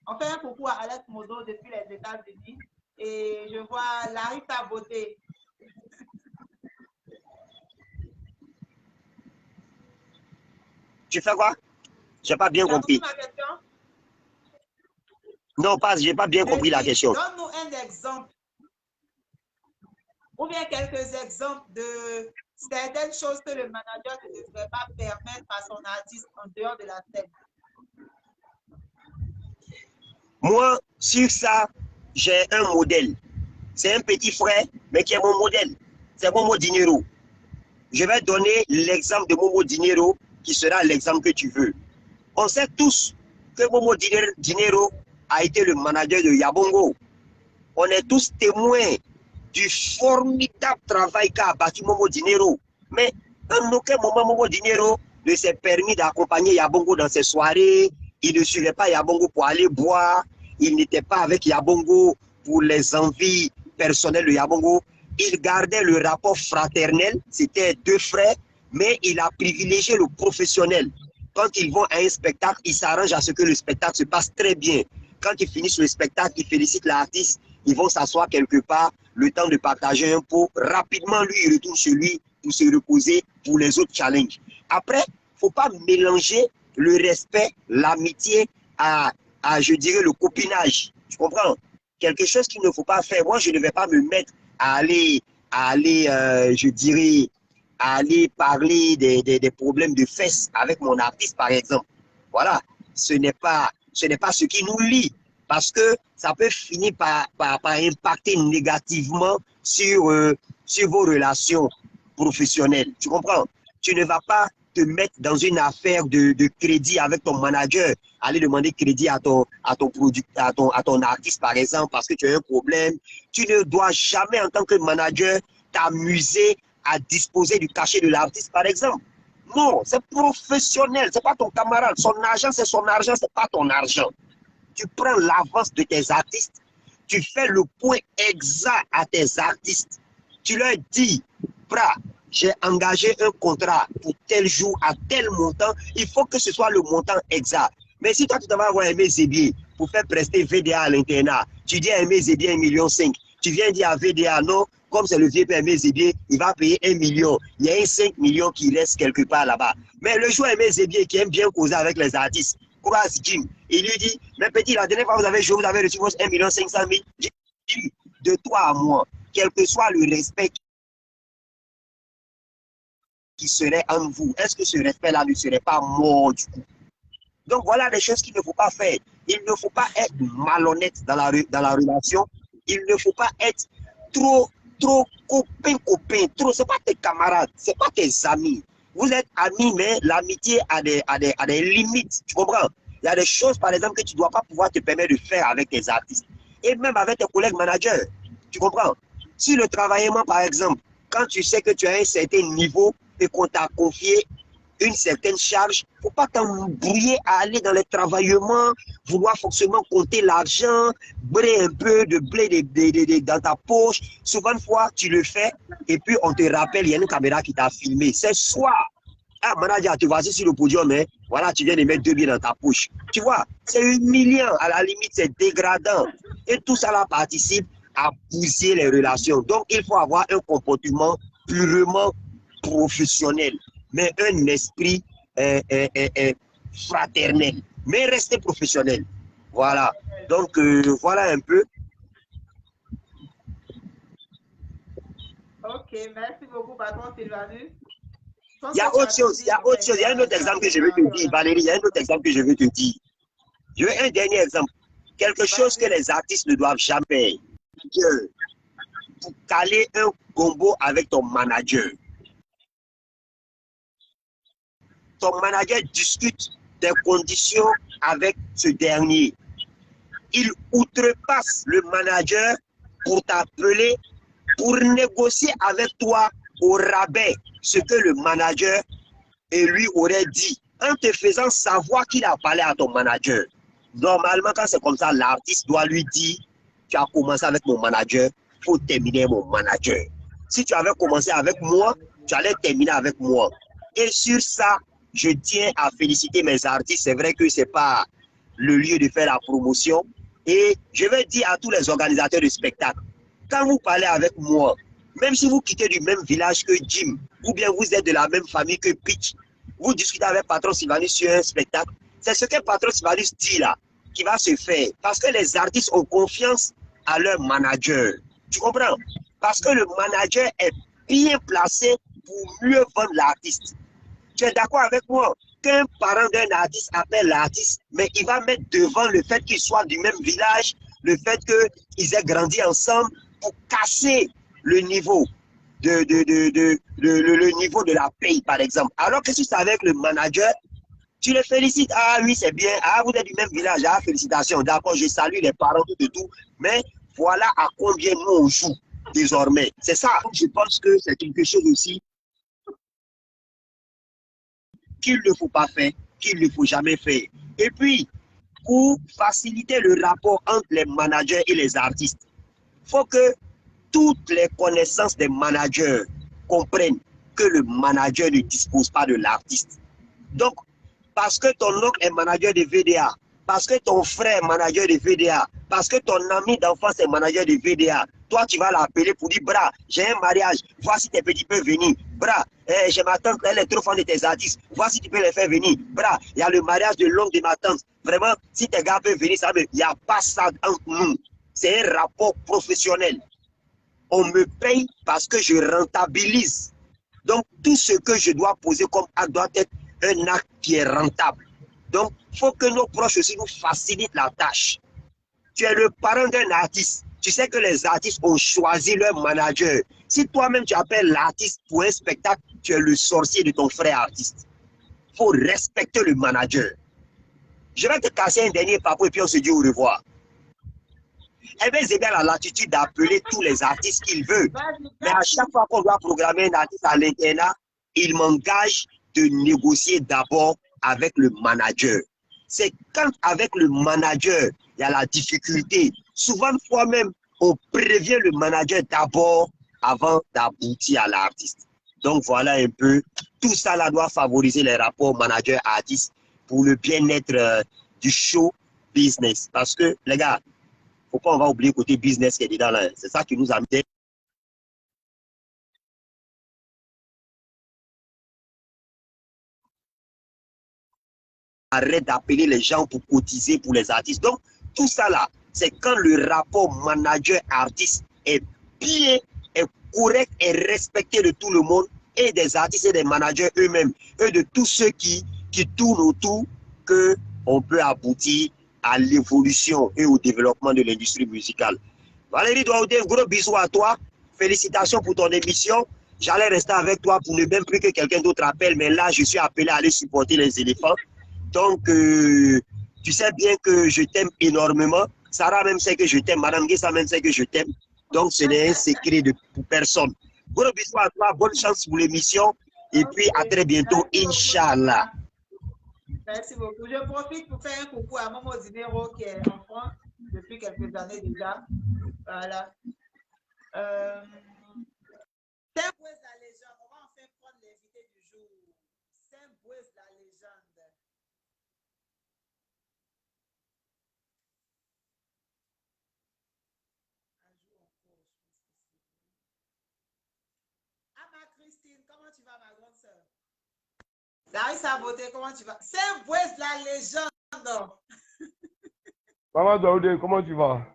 On fait un coucou à Alex Modo depuis les États-Unis et je vois Larissa Beauté. Tu fais quoi? J'ai pas bien compris. Ma question? Non, pas, j'ai pas bien compris la question. Donne-nous un exemple. Ou bien quelques exemples de certaines choses que le manager ne devrait pas permettre à son artiste en dehors de la scène. Moi, sur ça, j'ai un modèle. C'est un petit frère, mais qui est mon modèle. C'est Momo Dinero. Je vais donner l'exemple de Momo Dinero, qui sera l'exemple que tu veux. On sait tous que Momo Dinero a été le manager de Yabongo. On est tous témoins du formidable travail qu'a abattu Momo Dinero. Mais en aucun moment, Momo Dinero ne s'est permis d'accompagner Yabongo dans ses soirées. Il ne suivait pas Yabongo pour aller boire. Il n'était pas avec Yabongo pour les envies personnelles de Yabongo. Il gardait le rapport fraternel. C'était deux frères, mais il a privilégié le professionnel. Quand ils vont à un spectacle, ils s'arrangent à ce que le spectacle se passe très bien. Quand ils finissent le spectacle, ils félicitent l'artiste. Ils vont s'asseoir quelque part, le temps de partager un pot. Rapidement, lui, il retourne chez lui pour se reposer pour les autres challenges. Après, il ne faut pas mélanger le respect, l'amitié je dirais, le copinage. Tu comprends? Quelque chose qu'il ne faut pas faire. Moi, je ne vais pas me mettre à aller je dirais, à aller parler des problèmes de fesses avec mon artiste, par exemple. Voilà. Ce n'est pas ce qui nous lie. Parce que ça peut finir par impacter négativement sur vos relations professionnelles. Tu comprends? Tu ne vas pas te mettre dans une affaire de crédit avec ton manager, aller demander crédit à ton artiste, par exemple, parce que tu as un problème. Tu ne dois jamais, en tant que manager, t'amuser à disposer du cachet de l'artiste, par exemple. Non, c'est professionnel, c'est pas ton camarade. Son argent, c'est son argent, c'est pas ton argent. Tu prends l'avance de tes artistes, tu fais le point exact à tes artistes. Tu leur dis, Bra, j'ai engagé un contrat pour tel jour à tel montant, il faut que ce soit le montant exact. Mais si toi, tu t'en vas avoir Aimé Zébier pour faire prester VDA à l'internat, tu dis à Aimé Zébier 1,5 million, tu viens dire à VDA, non, comme c'est le vieux père Aimé Zébier, il va payer 1 million. Il y a un 5 millions qui reste quelque part là-bas. Mais le jour Aimé Zébier qui aime bien causer avec les artistes, croise Jim, il lui dit, mais petit, la dernière fois vous avez joué, vous avez reçu votre 1 500 000. Jim, de toi à moi, quel que soit le respect qui serait en vous, est-ce que ce respect-là ne serait pas mort du coup? Donc voilà des choses qu'il ne faut pas faire. Il ne faut pas être malhonnête dans la relation. Il ne faut pas être trop copain, trop. C'est pas tes camarades, c'est pas tes amis. Vous êtes amis, mais l'amitié a des limites. Tu comprends? Il y a des choses, par exemple, que tu ne dois pas pouvoir te permettre de faire avec tes artistes. Et même avec tes collègues managers. Tu comprends? Si le travaillement, par exemple, quand tu sais que tu as un certain niveau et qu'on t'a confié une certaine charge, il ne faut pas t'embrouiller à aller dans les travaillements, vouloir forcément compter l'argent, brûler un peu de blé dans ta poche. Souvent, une fois, tu le fais et puis on te rappelle, il y a une caméra qui t'a filmé. C'est soir. Ah, manager, tu vas assis sur le podium, mais voilà, tu viens de mettre 2 billets dans ta poche. Tu vois, c'est humiliant, à la limite, c'est dégradant. Et tout ça là participe à pousser les relations. Donc, il faut avoir un comportement purement professionnel, mais un esprit fraternel, mais rester professionnel. Voilà. Donc, voilà un peu. Ok, merci beaucoup, patron Sylvanus. Il y a autre chose, il y a un autre exemple que je veux te dire, Valérie, il y a un autre exemple que je veux te dire. Je veux un dernier exemple. Quelque chose que les artistes ne doivent jamais faire. Pour caler un combo avec ton manager. Ton manager discute des conditions avec ce dernier. Il outrepasse le manager pour t'appeler, pour négocier avec toi au rabais ce que le manager et lui aurait dit, en te faisant savoir qu'il a parlé à ton manager. Normalement, quand c'est comme ça, l'artiste doit lui dire, tu as commencé avec mon manager, il faut terminer mon manager. Si tu avais commencé avec moi, tu allais terminer avec moi. Et sur ça, je tiens à féliciter mes artistes. C'est vrai que ce n'est pas le lieu de faire la promotion. Et je vais dire à tous les organisateurs de spectacles, quand vous parlez avec moi, même si vous quittez du même village que Jim, ou bien vous êtes de la même famille que Pitch, vous discutez avec Patron Sylvanus sur un spectacle, c'est ce que Patron Sylvanus dit là, qui va se faire. Parce que les artistes ont confiance à leur manager. Tu comprends? Parce que le manager est bien placé pour mieux vendre l'artiste. Tu es d'accord avec moi? Qu'un parent d'un artiste appelle l'artiste, mais il va mettre devant le fait qu'ils soient du même village, le fait qu'ils aient grandi ensemble pour casser le niveau. Le niveau de la paye, par exemple. Alors que si c'est avec le manager, tu le félicites. Ah oui, c'est bien. Ah, vous êtes du même village. Ah, félicitations. D'accord, je salue les parents, tout et tout. Mais voilà à combien nous on joue désormais. C'est ça. Je pense que c'est quelque chose aussi qu'il ne faut pas faire, qu'il ne faut jamais faire. Et puis, pour faciliter le rapport entre les managers et les artistes, il faut que toutes les connaissances des managers comprennent que le manager ne dispose pas de l'artiste. Donc, parce que ton oncle est manager de VDA, parce que ton frère est manager de VDA, parce que ton ami d'enfance est manager de VDA, toi tu vas l'appeler pour dire, bras, j'ai un mariage, voici tes petits peuvent venir, bras, j'ai ma tante, elle est trop fan de tes artistes, voici tu peux les faire venir, bras, il y a le mariage de l'oncle de ma tante, vraiment, si tes gars peuvent venir, ça veut, il n'y a pas ça entre nous, c'est un rapport professionnel. On me paye parce que je rentabilise. Donc, tout ce que je dois poser comme acte doit être un acte qui est rentable. Donc, il faut que nos proches aussi nous facilitent la tâche. Tu es le parent d'un artiste. Tu sais que les artistes ont choisi leur manager. Si toi-même tu appelles l'artiste pour un spectacle, tu es le sorcier de ton frère artiste. Il faut respecter le manager. Je vais te casser un dernier papier et puis on se dit au revoir. Elle a la latitude d'appeler tous les artistes qu'il veut. Mais à chaque fois qu'on doit programmer un artiste à l'internat, il m'engage de négocier d'abord avec le manager. C'est quand avec le manager, il y a la difficulté. Souvent, fois même, on prévient le manager d'abord avant d'aboutir à l'artiste. Donc voilà un peu, tout ça là doit favoriser les rapports manager-artiste pour le bien-être du show business. Parce que, les gars, faut pas on va oublier le côté business qui est dedans là. C'est ça qui nous amène. Arrête d'appeler les gens pour cotiser pour les artistes. Donc, tout ça là, c'est quand le rapport manager-artiste est bien, est correct et respecté de tout le monde, et des artistes et des managers eux-mêmes, et de tous ceux qui tournent autour, qu'on peut aboutir à l'évolution et au développement de l'industrie musicale. Valérie Douaoudé, un gros bisou à toi. Félicitations pour ton émission. J'allais rester avec toi pour ne même plus que quelqu'un d'autre appelle, mais là, je suis appelé à aller supporter les éléphants. Donc, tu sais bien que je t'aime énormément. Sarah même sait que je t'aime. Madame Guessa même sait que je t'aime. Donc, ce n'est un secret pour personne. Gros bisous à toi. Bonne chance pour l'émission. Et puis, à très bientôt, Inch'Allah. Merci beaucoup. Je profite pour faire un coucou à Momo Dinero qui est en France depuis quelques années déjà. Voilà. Saint-Bouez la légende. On va enfin prendre l'invité du jour. Saint-Bouez la légende. Un jour encore, je pense que c'est. Ah, ma Christine, comment tu vas, ma grande sœur? Larissa Beauté, comment tu vas? Saint-Bouez la légende. Maman Daoudé, comment tu vas?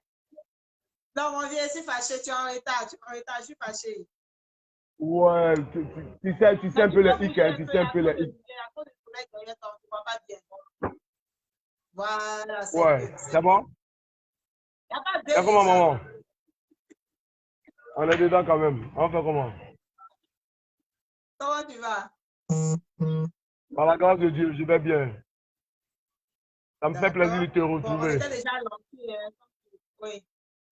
Non, mon vieux, je suis fâché. Tu es en retard. Je suis fâché. Ouais, tu sais un peu les hic, hein, tu sais un peu les hic. Voilà, c'est Ouais, c'est bon? Il n'y a pas de C'est comment, maman? On est dedans quand même. On fait comment? Comment tu vas? Par la grâce de Dieu, je vais bien. Ça me fait plaisir de te Bon, on retrouver. était déjà lancé. Oui.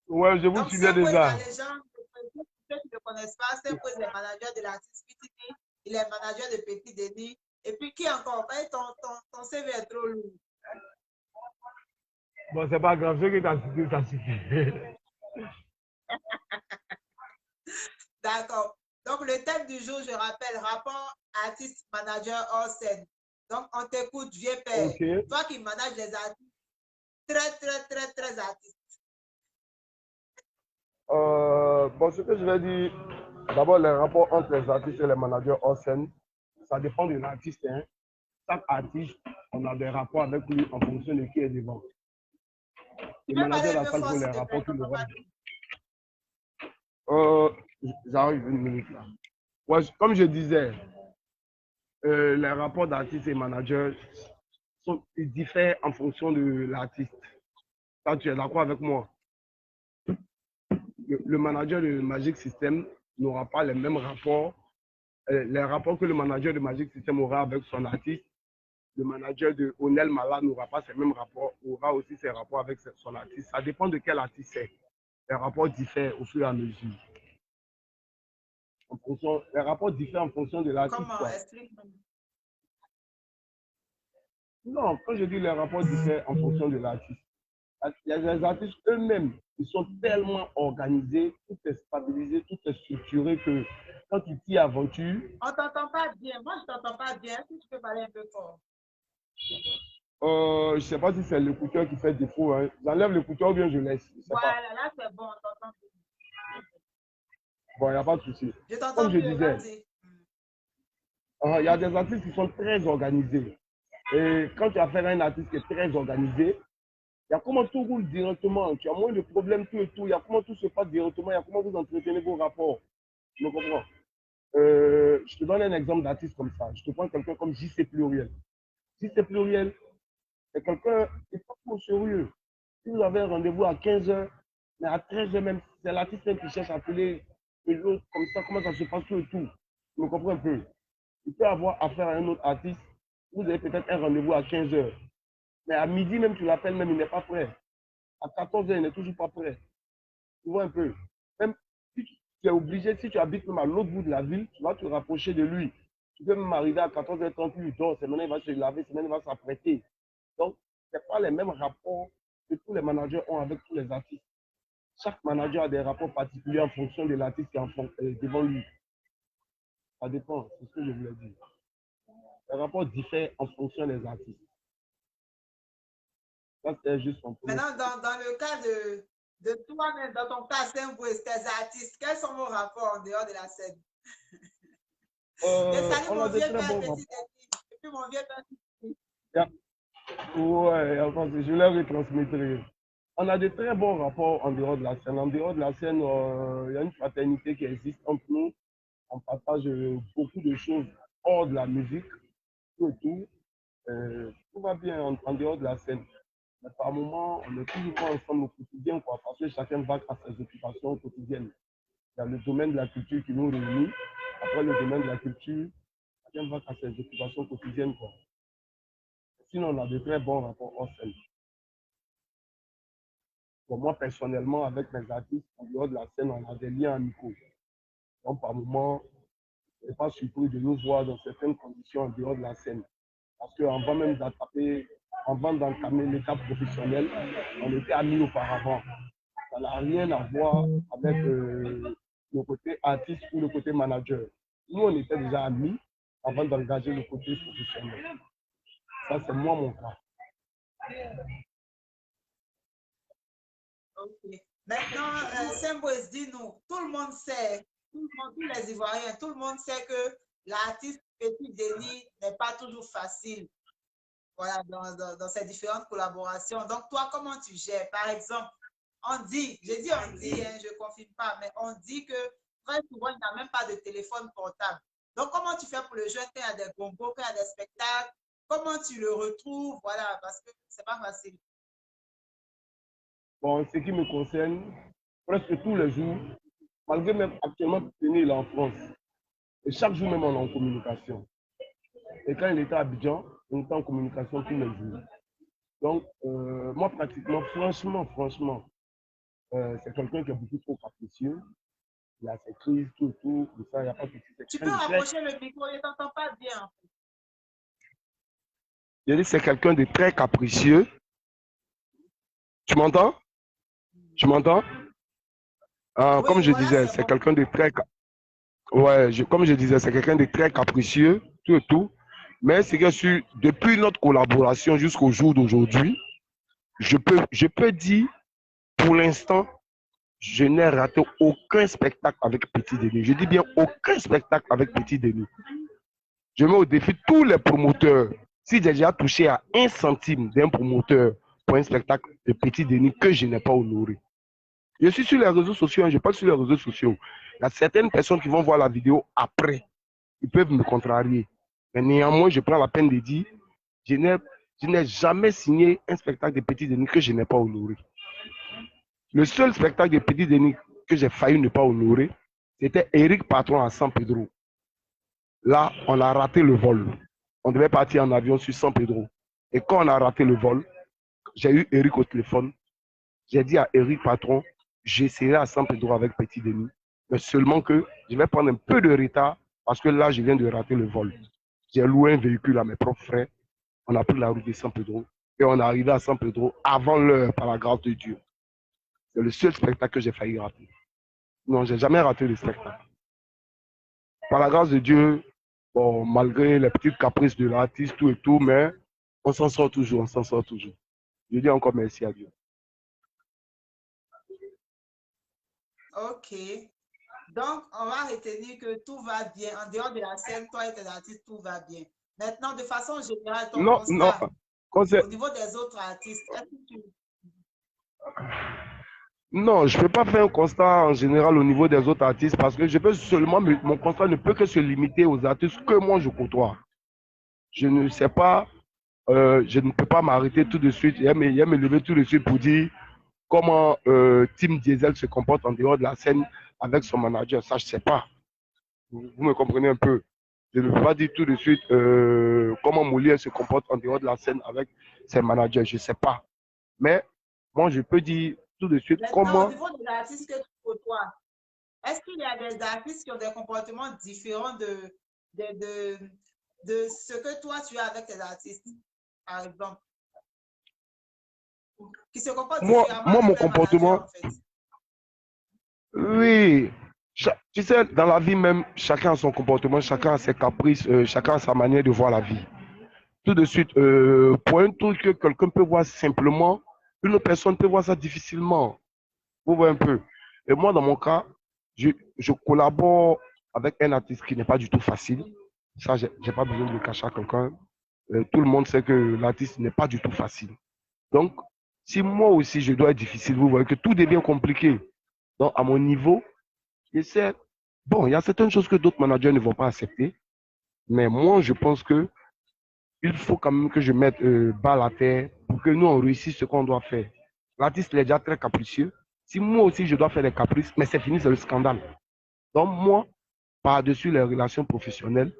Ouais, je vous Donc, suivais Saint-Bouez déjà. la légende, pour ceux qui ne connaissent pas, Saint-Bouez est manager de l'artiste Petit, il est manager de Petit Denis. Et puis, qui encore? Ton CV est trop lourd. Bon, c'est pas grave, ce que tu as cité, ça suffit. D'accord. Donc, le thème du jour, je rappelle, rapport artiste-manager hors scène. Donc, on t'écoute, vieux père. Okay. Toi qui manages les artistes, très artistes. Bon, ce que je vais dire, d'abord, les rapports entre les artistes et les managers hors scène, ça dépend de l'artiste. Hein. chaque artiste, on a des rapports avec lui en fonction de qui est devant. Tu Les peux parler managers de un la peu salle fort, font s'il les te plaît, rapports je qu'ils t'entends auront. pas. J'arrive une minute là. Ouais, comme je disais, les rapports d'artistes et managers ils diffèrent en fonction de l'artiste. Ça, tu es d'accord avec moi? Le manager de Magic System n'aura pas les mêmes rapports, les rapports que le manager de Magic System aura avec son artiste. Le manager de Onel Mala n'aura pas ces mêmes rapports, aura aussi ses rapports avec son artiste. Ça dépend de quel artiste c'est. Les rapports diffèrent au fur et à mesure. Les rapports diffèrent en fonction de l'artiste. Comment? Explique-moi. Non, quand je dis les rapports diffèrent en fonction de l'artiste, il y a des artistes eux-mêmes, ils sont tellement organisés, tout est stabilisé, tout est structuré que quand tu t'y aventures. On ne t'entend pas bien. Moi, je ne t'entends pas bien. Est-ce que tu peux parler un peu fort? Je ne sais pas si c'est l'écouteur qui fait défaut. Hein. J'enlève l'écouteur ou bien je laisse. Voilà, là, c'est bon. On t'entend bien. Bon, il n'y a pas de souci. Je t'entends Comme je mieux. disais, Vas-y. il y a des artistes qui sont très organisés. Et quand tu as affaire à un artiste qui est très organisé, il y a comment tout roule directement. Tu as moins de problèmes, tout et tout. Il y a comment tout se passe directement. Il y a comment vous entretenez vos rapports. Tu me comprends? Je te donne un exemple d'artiste comme ça. Je te prends quelqu'un comme JC Pluriel. JC Pluriel, c'est quelqu'un qui n'est pas trop sérieux. Si vous avez un rendez-vous à 15h, mais à 13h même, c'est l'artiste qui cherche à appeler l'autre comme ça, comment ça se passe tout et tout. Tu me comprends un peu? Il peut avoir affaire à un autre artiste. Vous avez peut-être un rendez-vous à 15h. Mais à midi même, tu l'appelles, même il n'est pas prêt. À 14h, il n'est toujours pas prêt. Tu vois un peu. Même si tu es obligé, si tu habites même à l'autre bout de la ville, tu vas te rapprocher de lui. Tu peux même arriver à 14h30, lui, donc c'est maintenant il va se laver, c'est maintenant il va s'apprêter. Donc, ce n'est pas les mêmes rapports que tous les managers ont avec tous les artistes. Chaque manager a des rapports particuliers en fonction de l'artiste qui est devant lui. Ça dépend, c'est ce que je voulais dire. Les rapports diffèrent en fonction des artistes. Ça, c'est juste un peu. Maintenant, dans le cas de toi-même, dans ton cas, Saint-Brice, tes artistes, quels sont vos rapports en dehors de la scène? Salut mon vieux père petit et puis mon vieux père petit. Ouais, je leur retransmettrai. On a de très bons rapports en dehors de la scène. En dehors de la scène, il y a une fraternité qui existe entre nous. On partage beaucoup de choses hors de la musique, tout et tout. Tout va bien en dehors de la scène. Mais par moments, on n'est toujours pas ensemble au quotidien, quoi, parce que chacun va à ses occupations quotidiennes. Il y a le domaine de la culture qui nous réunit. Après le domaine de la culture, chacun va à ses occupations quotidiennes, quoi. Sinon, on a de très bons rapports hors scène. Pour moi, personnellement, avec mes artistes, en dehors de la scène, on a des liens amicaux. Donc, par moment, je n'ai pas surpris de nous voir dans certaines conditions en dehors de la scène. Parce qu'avant même d'entamer l'étape professionnelle, on était amis auparavant. Ça n'a rien à voir avec le côté artiste ou le côté manager. Nous, on était déjà amis avant d'engager le côté professionnel. Ça, c'est moi mon cas. Ok. Maintenant, Saint-Brice, dis-nous, tout le monde sait, tous les Ivoiriens, tout le monde sait que l'artiste Petit Denis n'est pas toujours facile. Voilà, dans ces différentes collaborations. Donc, toi, comment tu gères? Par exemple, on dit, je dis on dit, hein, je ne confirme pas, mais on dit que très souvent, il n'a même pas de téléphone portable. Donc, comment tu fais pour le jouer quand il y a des combos, quand il y a des spectacles? Comment tu le retrouves? Voilà, parce que ce n'est pas facile. Bon, ce qui me concerne, presque tous les jours, malgré même actuellement Denis il est en France, et chaque jour même on est en communication. Et quand il était à Abidjan, on était en communication tous les jours. Donc, moi pratiquement, franchement, c'est quelqu'un qui est beaucoup trop capricieux. Il a ses crises, tout, ça, il n'y a pas de souci. Tu peux rapprocher le micro, je ne t'entends pas bien. Je dis c'est quelqu'un de très capricieux. Tu m'entends? Tu m'entends? Oui, comme je voilà, disais, c'est quelqu'un de très... Ouais, comme je disais, c'est quelqu'un de très capricieux, tout et tout. Mais c'est que depuis notre collaboration jusqu'au jour d'aujourd'hui, je peux dire, pour l'instant, je n'ai raté aucun spectacle avec Petit Denis. Je dis bien aucun spectacle avec Petit Denis. Je mets au défi tous les promoteurs. Si j'ai déjà touché à 1 centime d'un promoteur pour un spectacle de Petit Denis que je n'ai pas honoré. Je suis sur les réseaux sociaux, hein, je parle sur les réseaux sociaux. Il y a certaines personnes qui vont voir la vidéo après. Ils peuvent me contrarier. Mais néanmoins, je prends la peine de dire, je n'ai jamais signé un spectacle de Petit Denis que je n'ai pas honoré. Le seul spectacle de Petit Denis que j'ai failli ne pas honorer, c'était Eric Patron à San Pedro. Là, on a raté le vol. On devait partir en avion sur San Pedro. Et quand on a raté le vol, j'ai eu Eric au téléphone. J'ai dit à Eric Patron, j'essaierai à San Pedro avec Petit Denis, mais seulement que je vais prendre un peu de retard parce que là, je viens de rater le vol. J'ai loué un véhicule à mes propres frais. On a pris la route de San Pedro et on est arrivé à San Pedro avant l'heure par la grâce de Dieu. C'est le seul spectacle que j'ai failli rater. Non, j'ai jamais raté le spectacle. Par la grâce de Dieu, bon, malgré les petites caprices de l'artiste, tout et tout, mais on s'en sort toujours, on s'en sort toujours. Je dis encore merci à Dieu. Ok. Donc, on va retenir que tout va bien. En dehors de la scène, toi et tes artistes, tout va bien. Maintenant, de façon générale, ton Non, non. constat au niveau des autres artistes, est-ce que tu... Non, je ne peux pas faire un constat en général au niveau des autres artistes parce que je peux seulement, mon constat ne peut que se limiter aux artistes que moi je côtoie. Je ne sais pas, je ne peux pas m'arrêter tout de suite et me lever tout de suite pour dire comment Tim Diesel se comporte en dehors de la scène avec son manager. Ça, je ne sais pas. Vous me comprenez un peu. Je ne peux pas dire tout de suite comment Molière se comporte en dehors de la scène avec ses managers. Je ne sais pas. Mais moi, je peux dire tout de suite Maintenant, comment... au niveau des artistes que tu côtoies, est-ce qu'il y a des artistes qui ont des comportements différents de ce que toi, tu as avec tes artistes, par exemple? Qui se comportent différemment mon avec les comportement... managers, en fait. Oui. Tu sais, dans la vie même, chacun a son comportement, chacun a ses caprices, chacun a sa manière de voir la vie. Tout de suite, pour un truc que quelqu'un peut voir simplement, une autre personne peut voir ça difficilement. Vous voyez un peu. Et moi, dans mon cas, je collabore avec un artiste qui n'est pas du tout facile. Ça, je n'ai pas besoin de le cacher à quelqu'un. Tout le monde sait que l'artiste n'est pas du tout facile. Donc, si moi aussi je dois être difficile, vous voyez que tout devient compliqué. Donc, à mon niveau, j'essaie. Bon, il y a certaines choses que d'autres managers ne vont pas accepter. Mais moi, je pense que il faut quand même que je mette balle à terre pour que nous, on réussisse ce qu'on doit faire. L'artiste est déjà très capricieux. Si moi aussi, je dois faire des caprices, mais c'est fini, c'est le scandale. Donc, moi, par-dessus les relations professionnelles,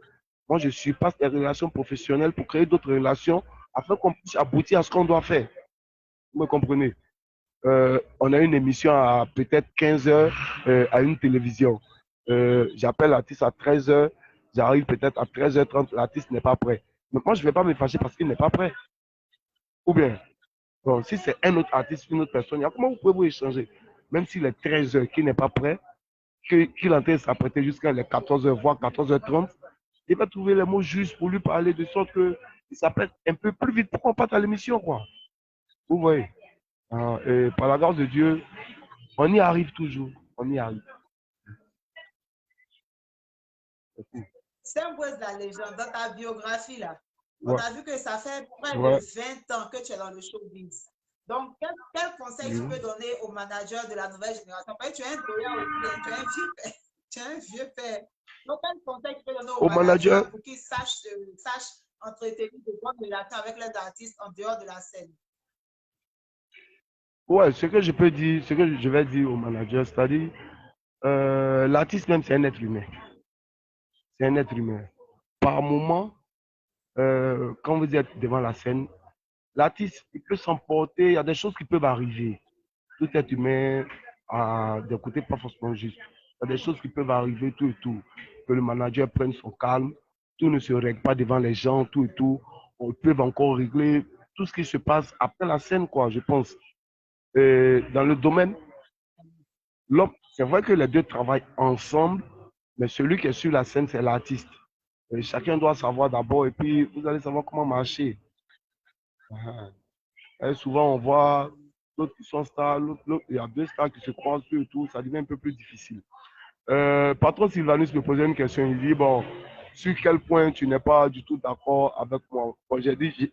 moi, je surpasse les relations professionnelles pour créer d'autres relations afin qu'on puisse aboutir à ce qu'on doit faire. Vous me comprenez? On a une émission à peut-être 15 heures à une télévision. J'appelle l'artiste à 13 heures, j'arrive peut-être à 13h30, l'artiste n'est pas prêt. Mais moi, je ne vais pas me fâcher parce qu'il n'est pas prêt. Ou bien, bon, si c'est un autre artiste, une autre personne, comment vous pouvez vous échanger? Même s'il est 13 heures, qu'il n'est pas prêt, qu'il est en train de s'apprêter jusqu'à les 14 heures, voire 14h30, il va trouver les mots justes pour lui parler de sorte qu'il s'apprête un peu plus vite pour qu'on parte à l'émission, quoi. Vous voyez? Et par la grâce de Dieu, on y arrive toujours. On y arrive. C'est un peu de la légende. Dans ta biographie, là, on Ouais. a vu que ça fait près de 20 ans que tu es dans le showbiz. Donc, quel conseil tu peux donner aux managers de la nouvelle génération? Parce que tu es un doyen aussi, tu es un vieux père. Donc, quel conseil tu peux donner aux managers pour qu'ils sachent entretenir de bonnes relations avec les artistes en dehors de la scène? Ouais, ce que je peux dire, ce que je vais dire aux managers, c'est-à-dire, l'artiste même, c'est un être humain. C'est un être humain. Par moment, quand vous êtes devant la scène, l'artiste, il peut s'emporter, il y a des choses qui peuvent arriver. Tout être humain a des côtés pas forcément justes. Il y a des choses qui peuvent arriver, tout et tout. Que le manager prenne son calme, tout ne se règle pas devant les gens, tout et tout. On peut encore régler tout ce qui se passe après la scène, quoi, je pense. Dans le domaine, l'homme, c'est vrai que les deux travaillent ensemble, mais celui qui est sur la scène, c'est l'artiste. Chacun doit savoir d'abord et puis vous allez savoir comment marcher. Et souvent, on voit d'autres qui sont stars, il y a deux stars qui se croisent et tout, ça devient un peu plus difficile. Patron Sylvanus me posait une question, il dit, bon, sur quel point tu n'es pas du tout d'accord avec moi. Bon,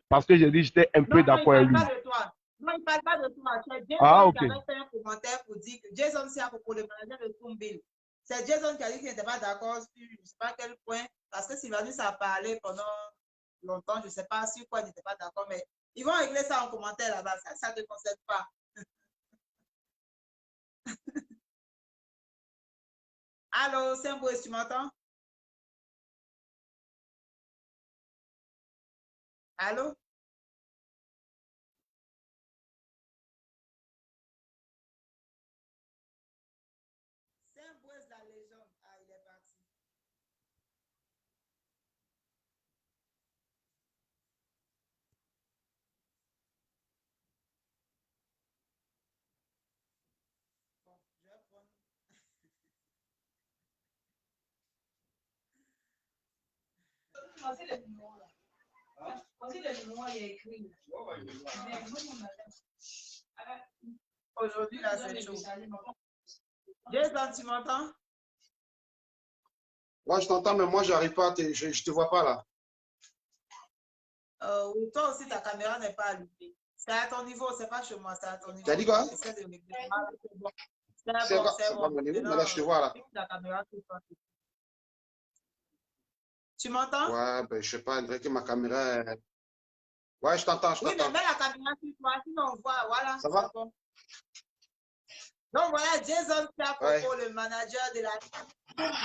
parce que j'ai dit j'étais un peu d'accord avec lui. Non, il ne parle pas de toi. Non, il ne parle pas de toi. C'est Jason Ok. qui avait fait un commentaire pour dire que Jason c'est pour le manager de Toombill. C'est Jason qui a dit qu'il n'était pas d'accord sur je ne sais pas quel point, parce que Sylvanus a parlé pendant longtemps, je ne sais pas sur quoi il n'était pas d'accord, mais ils vont régler ça en commentaire là-bas. Ça ne te concerne pas. Allô, Saint-Bois, tu m'entends? Allô? Saint-Bois, la légende. Ah, il est parti. Bon, je vais prendre. Aujourd'hui, là, c'est chaud. Jason, tu m'entends? Moi, je t'entends, mais moi, j'arrive pas, je te vois pas là. Oui, toi aussi, ta caméra n'est pas allumée. C'est à ton niveau, c'est pas chez moi, c'est à ton niveau. Tu as dit quoi? J'essaie de régler. Ah, c'est bon. C'est C'est pas bon. mon niveau, mais là, je te vois là. La caméra, tu m'entends? Ouais, ben, je sais pas, il dirait que ma caméra. Ouais, je t'entends, je Oui, t'entends. mais mets la caméra sur toi, sinon on voit, voilà. Ça va? Bon. Donc voilà, Jason Chapopo, Ouais. le manager de la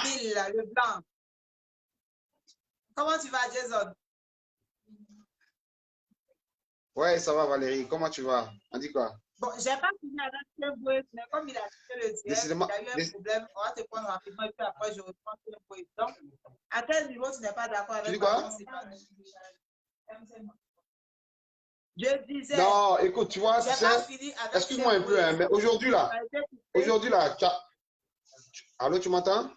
ville, le blanc. Comment tu vas, Jason? Ouais, ça va, Valérie. Comment tu vas? On dit quoi? Bon, j'ai pas fini avec Saint-Bois, mais comme il a quitté le direct, Décidément. il y a eu un problème. On va te prendre rapidement et puis après, je reprends Saint-Bois. Donc, à quel niveau tu n'es pas d'accord avec Tu dis quoi? Je disais. Non, écoute, tu vois, excuse-moi un peu, hein, mais aujourd'hui là, allô, tu m'entends?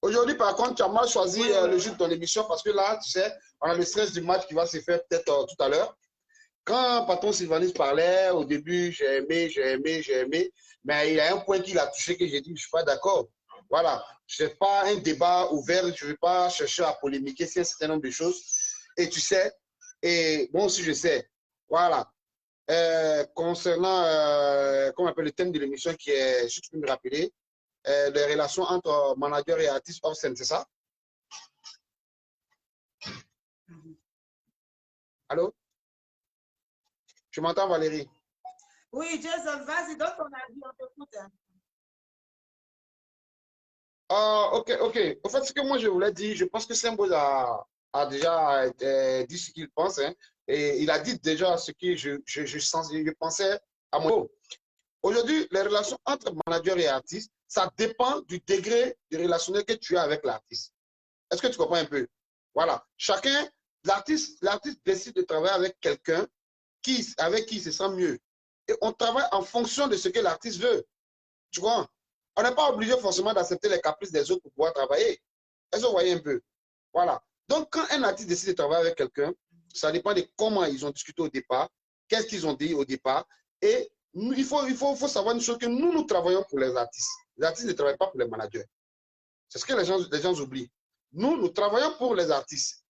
Aujourd'hui, par contre, tu as mal choisi le jour de ton émission parce que là, tu sais, on a le stress du match qui va se faire peut-être tout à l'heure. Quand patron Sylvanus parlait, au début, j'ai aimé, mais il y a un point qu'il a touché que j'ai dit, je ne suis pas d'accord. Voilà, ce n'est pas un débat ouvert, je ne vais pas chercher à polémiquer sur un certain nombre de choses. Et tu sais, et moi aussi je sais, voilà. Concernant, comment on appelle le thème de l'émission qui est, si tu peux me rappeler, les relations entre manager et artiste hors scène, c'est ça? Allô? Tu m'entends, Valérie? Oui, Jason, vas-y, donne ton avis, on t'écoute. Ok. En fait, ce que moi je voulais dire, je pense que Saint-Boz a déjà dit ce qu'il pense, hein, et il a dit déjà ce que je pensais à mon niveau. Aujourd'hui, les relations entre manager et artiste, ça dépend du degré de relationnel que tu as avec l'artiste. Est-ce que tu comprends un peu? Voilà. Chacun, l'artiste décide de travailler avec quelqu'un avec qui il se sent mieux. Et on travaille en fonction de ce que l'artiste veut. Tu vois? On n'est pas obligé forcément d'accepter les caprices des autres pour pouvoir travailler. Est-ce que vous voyez un peu? Voilà. Donc, quand un artiste décide de travailler avec quelqu'un, ça dépend de comment ils ont discuté au départ, qu'est-ce qu'ils ont dit au départ. Et il faut savoir une chose, que nous travaillons pour les artistes. Les artistes ne travaillent pas pour les managers. C'est ce que les gens oublient. Nous travaillons pour les artistes.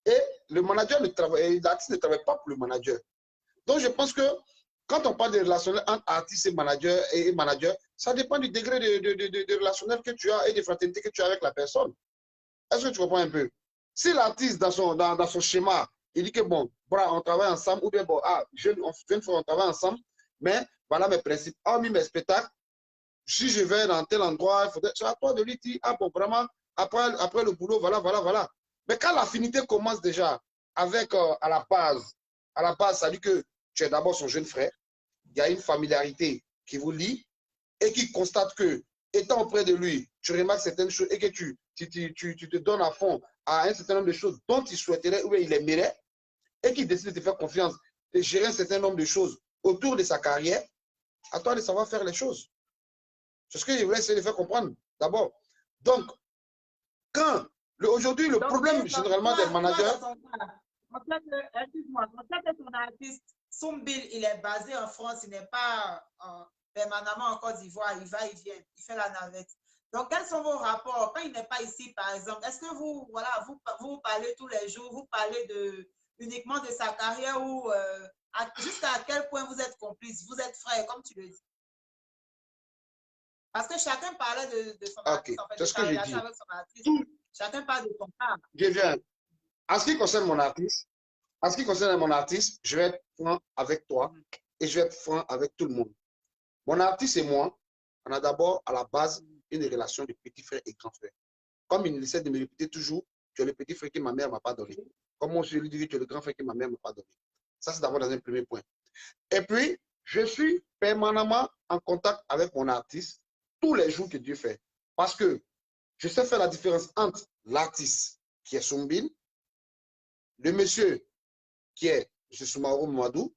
Et l'artiste ne travaille pas pour le manager. Donc, je pense que quand on parle de relationnel entre artiste et manager, ça dépend du degré de relationnel que tu as et de fraternité que tu as avec la personne. Est-ce que tu comprends un peu? Si l'artiste, dans son schéma, il dit que bon, on travaille ensemble, ou bien bon, on travaille ensemble, mais voilà mes principes. Hormis mes spectacles, si je vais dans tel endroit, c'est à toi de lui dire, ah bon, vraiment, après le boulot, voilà. Mais quand l'affinité commence déjà avec, à la base, ça dit que tu es d'abord son jeune frère, il y a une familiarité qui vous lie et qui constate que, étant auprès de lui, tu remarques certaines choses et que tu te donnes à fond à un certain nombre de choses dont il souhaiterait ou il aimerait et qui décide de te faire confiance, de gérer un certain nombre de choses autour de sa carrière, à toi de savoir faire les choses. C'est ce que je voulais essayer de faire comprendre d'abord. Donc, aujourd'hui, le problème généralement des managers. En fait que ton artiste, Toombill, il est basé en France, il n'est pas permanemment en Côte d'Ivoire, il va, il vient, il fait la navette. Donc, quels sont vos rapports? Quand il n'est pas ici, par exemple, est-ce que vous, voilà, vous parlez tous les jours, vous parlez uniquement de sa carrière ou jusqu'à quel point vous êtes complices, vous êtes frères, comme tu le dis? Parce que chacun parlait de son artiste, en fait, de sa relation avec son artiste. Chacun parle de son cas. Je viens. En ce qui concerne mon artiste, je vais être franc avec toi et je vais être franc avec tout le monde. Mon artiste et moi, on a d'abord à la base une relation de petit frère et grand frère. Comme il essaie de me répéter toujours, tu es le petit frère que ma mère ne m'a pas donné. Comme moi, je lui dis, tu es le grand frère que ma mère ne m'a pas donné. Ça, c'est d'abord dans un premier point. Et puis, je suis permanemment en contact avec mon artiste tous les jours que Dieu fait. Parce que je sais faire la différence entre l'artiste qui est Sombin, le monsieur qui est M. Soumaoro Mouadou,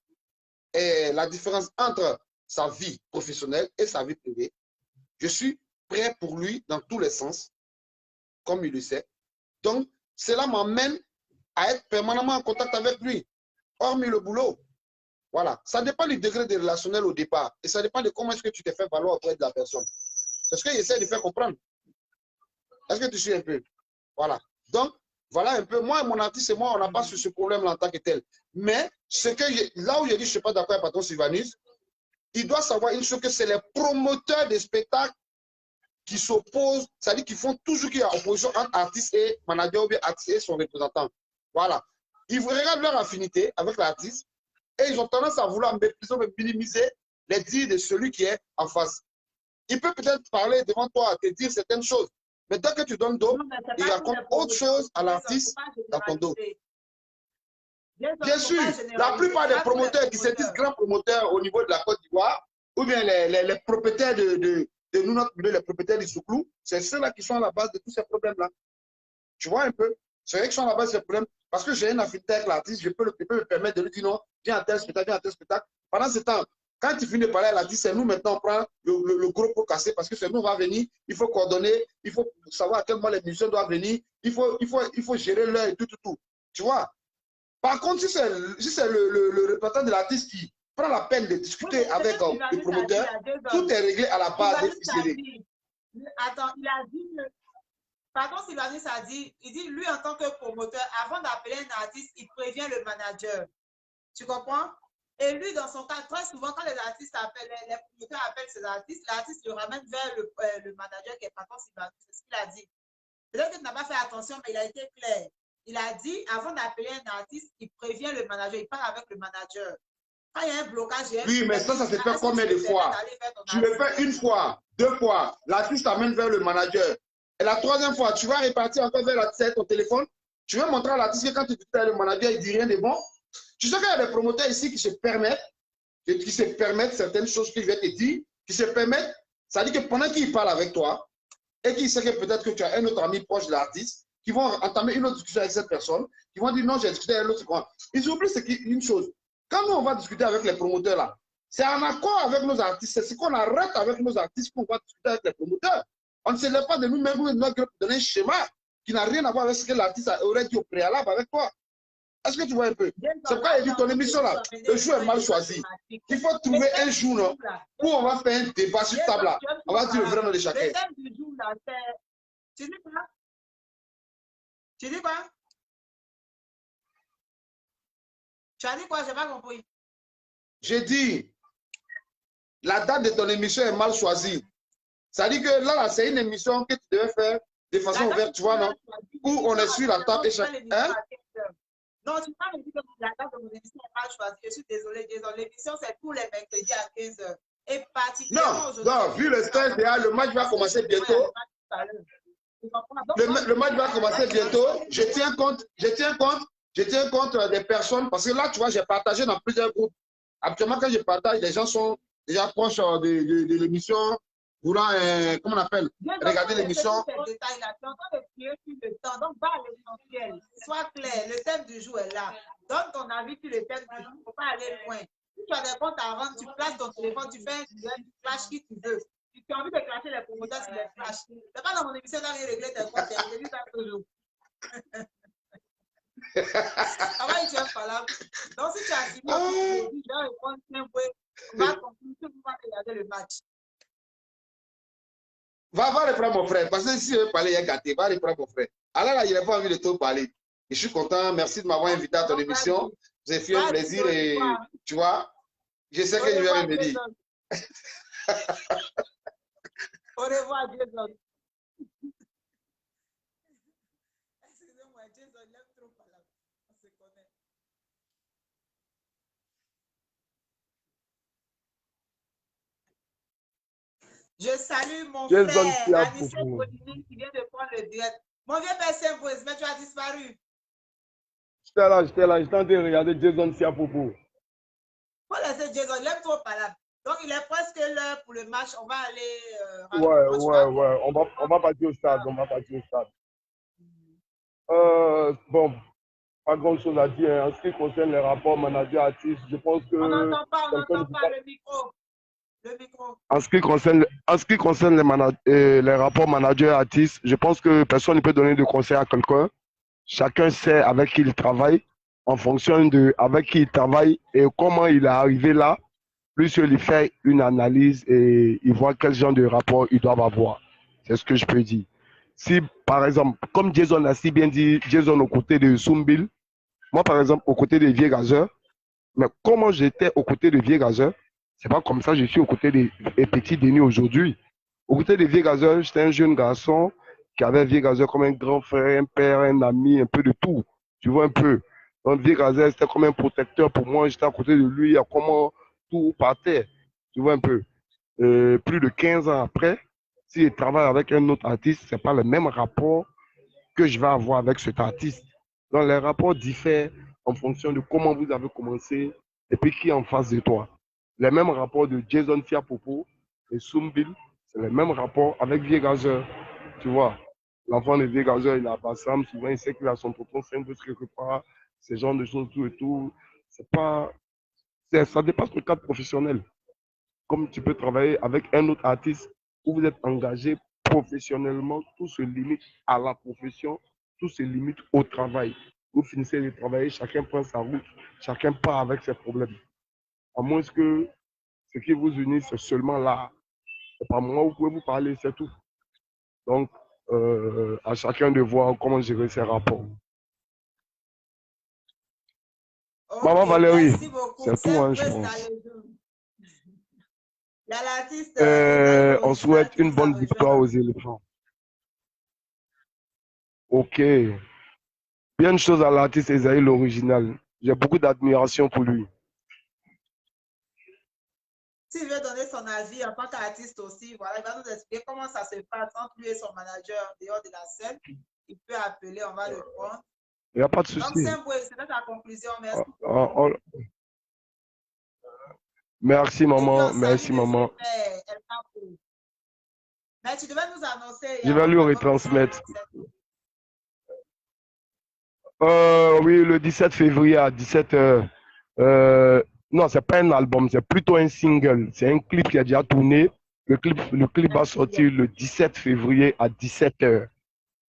et la différence entre sa vie professionnelle et sa vie privée. Je suis prêt pour lui dans tous les sens, comme il le sait. Donc, cela m'amène à être permanemment en contact avec lui, hormis le boulot. Voilà. Ça dépend du degré de relationnel au départ. Et ça dépend de comment est-ce que tu te fais valoir auprès de la personne. C'est ce qu'il essaie de faire comprendre. Est-ce que tu suis un peu? Voilà. Donc, voilà un peu. Moi et mon artiste et moi, on n'a pas ce problème-là en tant que tel. Mais là où j'ai dit, je ne suis pas d'accord avec Patron Sylvanus, il doit savoir une chose, que c'est les promoteurs des spectacles qui s'opposent, c'est-à-dire qu'ils font toujours qu'il y a opposition entre artiste et manager ou bien artiste et son représentant. Voilà. Ils regardent leur affinité avec l'artiste et ils ont tendance à vouloir minimiser les dires de celui qui est en face. Il peut peut-être parler devant toi, te dire certaines choses, mais dès que tu donnes dos, il raconte autre chose à l'artiste dans ton dos. Bien sûr, la plupart des promoteurs qui se disent grands promoteurs au niveau de la Côte d'Ivoire, ou bien les propriétaires de nous, les propriétaires du Souklou, c'est ceux-là qui sont à la base de tous ces problèmes-là. Tu vois un peu? C'est eux qui sont à la base de ces problèmes. Parce que j'ai une affinité avec l'artiste, je peux me permettre de lui dire non, viens à tel spectacle, viens à tel spectacle. Pendant ce temps, quand il finit de parler à l'artiste, c'est nous maintenant, on prend le gros pot cassé parce que c'est nous, on va venir, il faut coordonner, il faut savoir à quel moment les musiciens doivent venir, il faut gérer l'heure et tout. Tu vois? Par contre, si c'est le représentant de l'artiste qui prend la peine de discuter avec le promoteur, tout est réglé à la base des ficelés. Attends, il a dit que, par contre, Sylvanus a dit, il dit, lui, en tant que promoteur, avant d'appeler un artiste, il prévient le manager. Tu comprends? Et lui, dans son cas, très souvent, quand les artistes appellent, les promoteurs appellent ces artistes, l'artiste le ramène vers le manager qui est patron Sylvanus. C'est ce qu'il a dit. Peut-être que tu n'as pas fait attention, mais il a été clair. Il a dit, avant d'appeler un artiste, il prévient le manager, il parle avec le manager. Quand il y a un blocage, oui, mais ça se fait combien de fois? Tu le fais une fois, deux fois, l'artiste t'amène vers le manager. Et la troisième fois, tu vas repartir encore vers l'artiste ton téléphone. Tu vas montrer à l'artiste que quand tu dis à le manager, il ne dit rien de bon. Tu sais qu'il y a des promoteurs ici qui se permettent certaines choses qu'ils viennent te dire, qui se permettent, ça dit que pendant qu'il parle avec toi, et qu'il sait que peut-être que tu as un autre ami proche de l'artiste, qui vont entamer une autre discussion avec cette personne, qui vont dire non, j'ai discuté avec l'autre. Ils oublient une chose. Quand nous, on va discuter avec les promoteurs là, c'est en accord avec nos artistes. C'est ce qu'on arrête avec nos artistes qu'on va discuter avec les promoteurs. On ne se lève pas de nous-mêmes ou de notre groupe donner un schéma qui n'a rien à voir avec ce que l'artiste aurait dit au préalable avec toi. Est-ce que tu vois un peu? C'est pourquoi il dit ton émission là, le jour est mal choisi. Il faut trouver un jour non, où on va faire un débat sur table là. On va dire le vrai nom de chacun. Le thème du jour là, c'est... Tu dis quoi? Tu dis quoi? Tu as dit quoi? Je n'ai pas compris. J'ai dit, la date de ton émission est mal choisie. Ça dit que là, c'est une émission que tu devais faire de façon ouverte, tu vois, non? Où on est sur la table et chacun. Hein? Non, tu ne peux pas me dire que la date de mon émission est mal choisie. Je suis désolée, l'émission, c'est tous les mercredis à 15h. Et particulièrement aujourd'hui. Non, vu le stress, le match va commencer bientôt. Le match va commencer bientôt. Je tiens compte des personnes parce que là, tu vois, j'ai partagé dans plusieurs groupes. Actuellement, quand je partage, les gens sont déjà proches de l'émission, voulant, comment on appelle, regarder l'émission. Donc, va à l'essentiel. Sois clair, le thème du jour est là. Donne ton avis sur le thème du jour. Il ne faut pas aller loin. Si tu as des comptes à rendre, tu places ton téléphone, tu fais tu flash qui tu veux. Si tu as envie de clasher les promoteurs sur les flashs, ce n'est pas dans mon émission dans les regrets des comptes, j'ai dit ça toujours. Avant, tu es pas là. Donc, si tu as fini, tu dois répondre un peu. On va conclure, on va regarder le match. Va reprendre mon frère. Parce que si je veux parler, il y a gâté. Va reprendre mon frère. Alors là, il n'a pas envie de te parler. Et je suis content. Merci de m'avoir invité à ton émission. J'ai fait un plaisir et tu vois, je sais que je vais revenir. Au revoir, Jason. Excusez-moi, Jason, lève trop par là. On se connaît. Je salue mon Jason frère, Sia Anissé Popo. Bolini, qui vient de prendre le direct. Mon vieux père s'impose, mais tu as disparu. J'étais là, j'étais en train de regarder Jason Sia Popo. Faut laisser Jason, lève trop par là. Donc, il est presque l'heure pour le match. On va aller Ouais, rapidement, tu vois. ouais. On va partir au stade. On va partir au stade. Bon, pas grand chose à dire. En ce qui concerne les rapports manager-artiste, je pense que On n'entend pas quelqu'un le micro. Le micro. En ce qui concerne les rapports manager-artiste, je pense que personne ne peut donner de conseil à quelqu'un. Chacun sait avec qui il travaille, en fonction de avec qui il travaille et comment il est arrivé là. Plus il fait une analyse et il voit quel genre de rapport ils doivent avoir. C'est ce que je peux dire. Si, par exemple, comme Jason a si bien dit, Jason aux côtés de Sumbil, moi, par exemple, aux côtés des vieux gazeurs, mais comment j'étais aux côtés des vieux gazeurs, c'est pas comme ça que je suis aux côtés des petits Denis aujourd'hui. Aux côtés des vieux gazeurs, j'étais un jeune garçon qui avait un vieux gazeur comme un grand frère, un père, un ami, un peu de tout. Tu vois un peu. Donc, vieux gazeur, c'était comme un protecteur pour moi. J'étais à côté de lui, à comment tout partait. Tu vois un peu. Plus de 15 ans après, si je travaille avec un autre artiste, c'est pas le même rapport que je vais avoir avec cet artiste. Donc, les rapports diffèrent en fonction de comment vous avez commencé et puis qui est en face de toi. Les mêmes rapports de Jason Tiapopo et Sumbil, c'est les mêmes rapports avec Viegazeur. Tu vois, l'enfant de Viegazeur, il a pas Sam, souvent il sait qu'il a son tonton simple quelque part, ce genre de choses, tout et tout. C'est pas, ça dépasse le cadre professionnel. Comme tu peux travailler avec un autre artiste où vous êtes engagé professionnellement, tout se limite à la profession, tout se limite au travail. Vous finissez de travailler, chacun prend sa route, chacun part avec ses problèmes. À moins que ce qui vous unit, c'est seulement là. Et par moment, vous pouvez vous parler, c'est tout. Donc, à chacun de voir comment gérer ses rapports. Ok, Maman Valérie, merci beaucoup. c'est tout, hein, je pense. L'artiste On souhaite une bonne victoire aux éléphants. Ok. Bien une chose à l'artiste Esaïe l'original. J'ai beaucoup d'admiration pour lui. S'il veut donner son avis en tant qu'artiste aussi, voilà, il va nous expliquer comment ça se passe entre lui et son manager dehors de la scène. Il peut appeler, on va le prendre. Il n'y a pas de Donc, souci. c'est ta conclusion. Merci. Merci, maman. Merci, Salue maman. Mais tu devais nous annoncer. Je vais lui retransmettre. Oui, le 17 février à 17h. Non, c'est pas un album, c'est plutôt un single. C'est un clip qui a déjà tourné. Le clip va sortir le 17 février à 17h.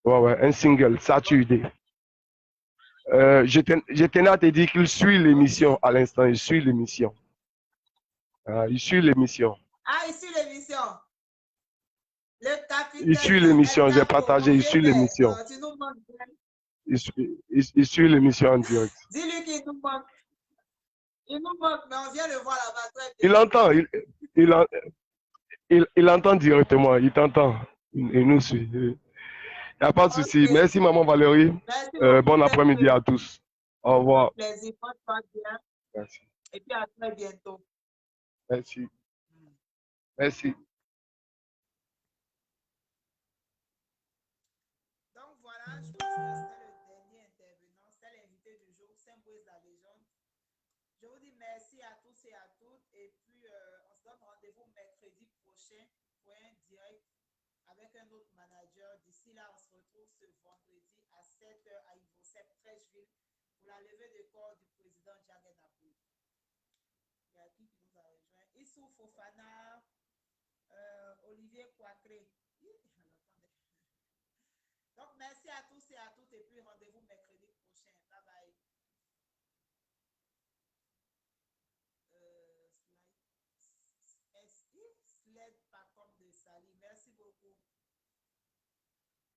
Ouais, un single, Saturday. Je tenais à te dire qu'il suit l'émission à l'instant. Il suit l'émission. Il suit l'émission. Ah, il suit l'émission. Le capitaine. Il suit l'émission. J'ai partagé. Il suit l'émission. Tu nous manques. Il suit l'émission en direct. Dis-lui qu'il nous manque. Il nous manque, mais on vient le voir là-bas. Il entend. Il entend directement. Il t'entend. Il nous suit. Il n'y a pas de souci. Merci, maman Valérie. Bon après-midi à tous. Au revoir. Plaisir. Bien. Merci. Et puis à très bientôt. Merci. Merci. Donc voilà, je pense que c'était le dernier intervenant. C'est l'invité du jour, Symbolize la légende. Je vous dis merci à tous et à toutes. Et puis, on se donne rendez-vous mercredi prochain pour un direct avec un autre manager. D'ici là, on se retrouve ce vendredi à 7h à Ivosep, Trècheville, pour la levée de corps du président Djaguen Apou. Il y a qui nous a rejoint? Issou Fofana, Olivier Kouakré. Donc, merci à tous et à toutes. Et puis, rendez-vous mercredi prochain. Bye bye. Sled pas comme de Sali. Merci.